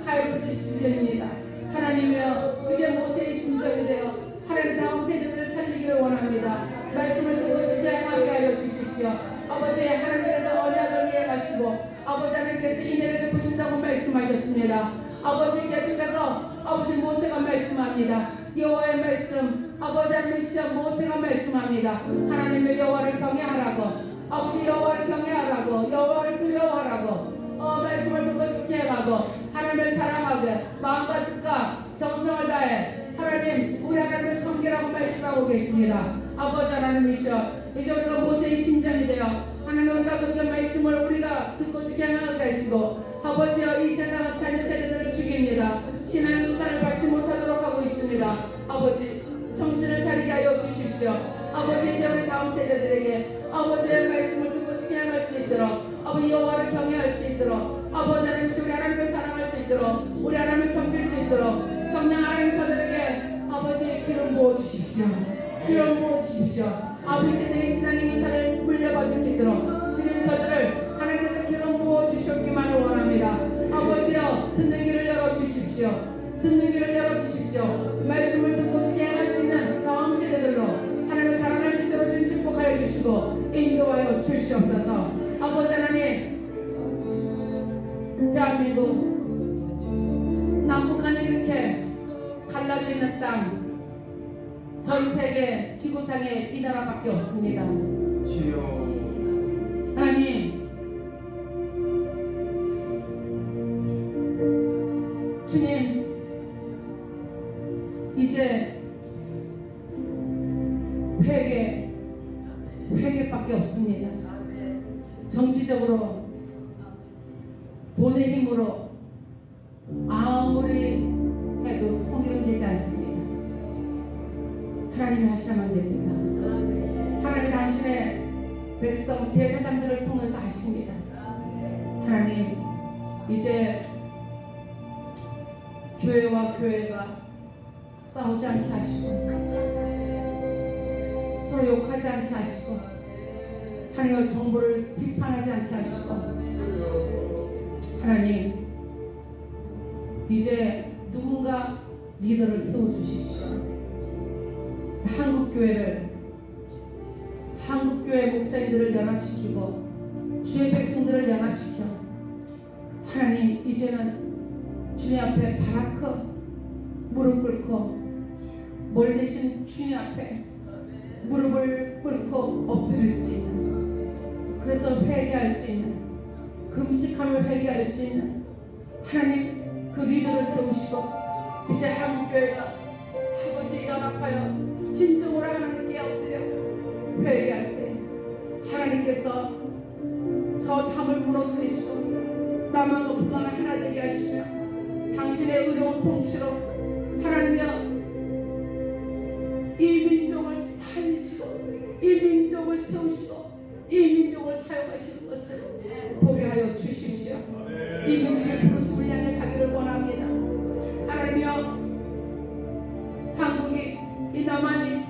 카이로스 시즌입니다. 하나님이여 이제 모세의 심정이 되어 하나님 다음 세대들을 살리기를 원합니다. 말씀을 듣고 지켜 행하게 하여 주십시오. 아버지 하나님께서 언약을 이해하시고 아버지 하나님께서 인애를 베푸신다고 말씀하셨습니다. 아버지 계속해서 아버지 모세가 말씀합니다. 여호와의 말씀 아버지 하나님이시여 모세가 말씀합니다. 하나님의 여호와를 경외하라고 아버지 여호와를 경외하라고 여호와를 두려워하라고 말씀을 듣고 지켜가고 하나님을 사랑하게 마음과 뜻과 정성을 다해 하나님 우리 하나님을 섬기라고 말씀하고 계십니다. 아버지 하나님이시여 이제 우리가 모세의 심정이 되어 하나님 우리가 그렇게 말씀을 우리가 듣고 지켜나가게 하시고 아버지여 이 세상은 자녀 세대들을 죽입니다. 신앙의 우산을 받지 못하도록 하고 있습니다. 아버지 정신을 차리게 하여 주십시오. 아버지 이제 우리 다음 세대들에게 아버지의 말씀을 듣고 지켜할 수 있도록 아버지 여호와를 경외할 수 있도록 아버지 하나님 우리 하나님을 사랑할 수 있도록 우리 하나님을 섬길 수 있도록 성령 하나님 저들에게 아버지 기름 부어 주십시오. 기름 부어 주십시오. 아버지 세대의 신앙의 우산을 물려받을 수 있도록 주님 저들을 하나님께서 기름 부어 주셨기만을 원합니다. 아버지여 듣는 길을 열어주십시오. 듣는 길을 열어주십시오. 말씀을 듣고 지켜할 수 있는 다음 세대들로 하나님을 자라날 수 있도록 주님 축복하여 주시고 인도하여 주시옵소서. 아버지 하나님 대한민국 남북한이 이렇게 갈라져 있는 땅 전 세계 지구상에 이 나라밖에 없습니다. 주여 하나님 주님 이제 회개밖에 없습니다. 정치적으로 돈의 힘으로 아무리 해도 통일은 되지 않습니다. 하나님이 하셔야만 됩니다. 하나님 당신의 백성 제사장들을 통해서 하십니다. 하나님 이제 교회와 교회가 싸우지 않게 하시고 서로 욕하지 않게 하시고 하나님의 정부를 비판하지 않게 하시고 하나님 이제 누군가 리더를 세워주십시오. 한국교회 목사님들을 연합시키고 주의 백성들을 연합시켜 하나님 이제는 주님 앞에 바라크 무릎 꿇고 머리 대신 주님 앞에 무릎을 꿇고 엎드릴 수 있는 그래서 회개할 수 있는 금식하며 회개할 수 있는 하나님 그 리더를 세우시고 이제 한국교회가 아버지 연합하여 진정으로 하나님께 엎드려 회개할 때 하나님께서 저 담을 무너뜨리시고 나만 높은 것을 하나 되게 하시며 당신의 의로운 통치로 하나님이여 이 민족을 살리시고 이 민족을 세우시고 이 민족을 사용하시는 것을 보게 하여 주십시오. 이 민족의 부르심을 향해 가기를 원합니다. 하나님이여 한국이 이 남한이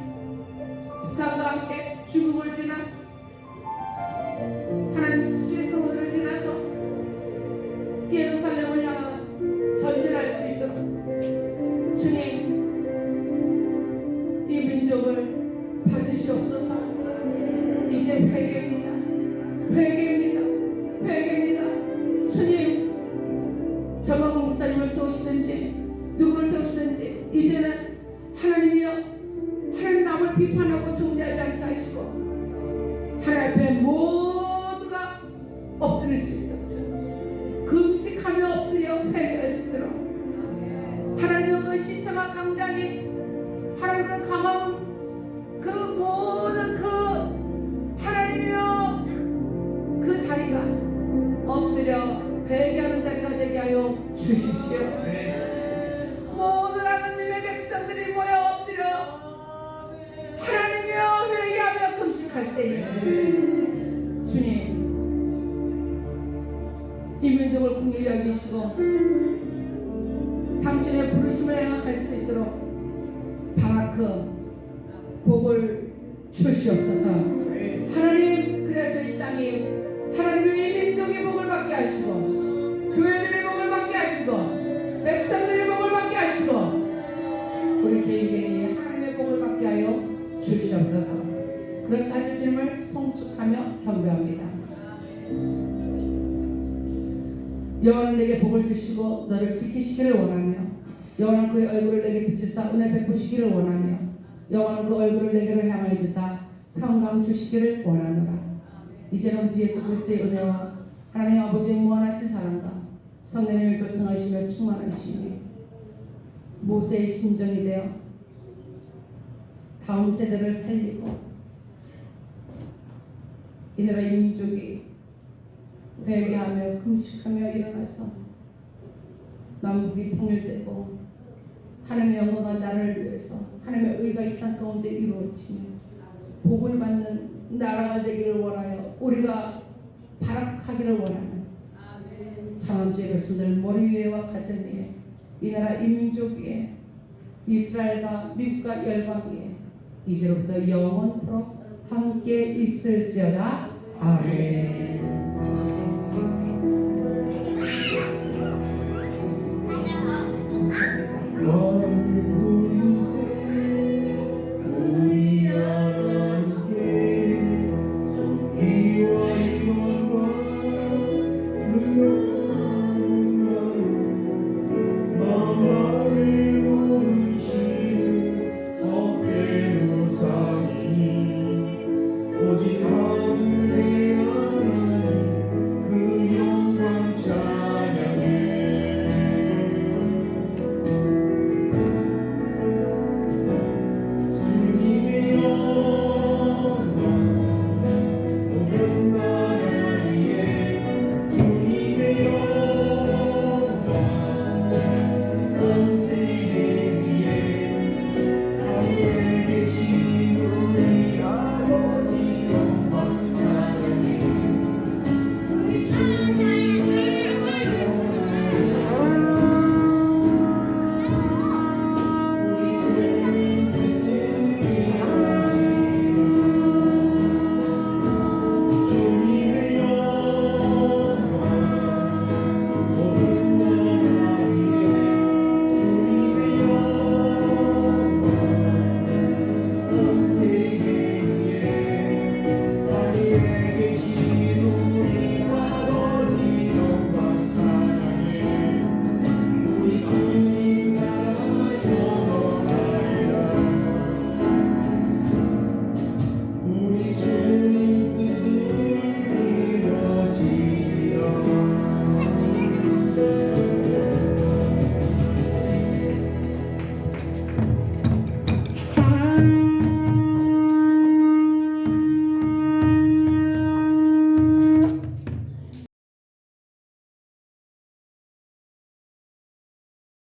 북한과 함께 중국을 지나 하나님 실크로드를 지나서 예루살렘을 향하여 전진할 수 있도록 주님 이 민족을 받으시옵소서. 이제 회개입니다. 주님 정광훈 목사님을 세우시든지 누구를 세우시든지 이제는 하나님이여 하나님 남을 비판하고 정죄하지 않게 하시고 하나님 앞에 모두가 엎드릴 수 있도록 금식하며 엎드려 회개할 수 있도록 하나님의 그 신처가 강장이 하나님의 강한 그 모든 그 하나님이여 그 자리가 엎드려 회개하는 자리가 되게 하여 주십시오. 모든 하나님의 백성들이 모여 엎드려 하나님이여 회개하며 금식할 때에 주님 이 민족을 긍휼히 여기시고 당신의 부르심을 행할 수 있도록 바라크 복을 주시옵소서. 하나님 그래서 이 땅이 하나님의 이 민족의 복을 받게 하시고 교회들의 복을 받게 하시고 백성들의 복을 받게 하시고 우리 개인이 하나님의 복을 받게 하여 주시옵소서. 그렇게 하실 주님을 송축하며 경배합니다. 여호와는 내게 복을 주시고 너를 지키시기를 원하며 여호와는 그의 얼굴을 내게 비추사 은혜 베푸시기를 원하며 여호와는 그 얼굴을 내게로 향하여 드사 평강 주시기를 원하노라. 이제는 우리 예수 그리스도의 은혜와 하나님 아버지의 무한하신 사랑과 성령님의 교통하시며 충만하시며 모세의 심정이 되어 다음 세대를 살리고 이 나라의 민족이 회개하며 금식하며 일어나서 남북이 통일되고 하나님의 영광과 나라를 위해서 하나님의 의가 이 땅 가운데 이루어지며 복을 받는 나라가 되기를 원하여 우리가 발악하기를 원하는 상암주의 백성들 머리 위에와 가정 위에 이 나라 이민족 위에 이스라엘과 미국과 열방 위에 이제로부터 영원토록 함께 있을지어다. 아멘.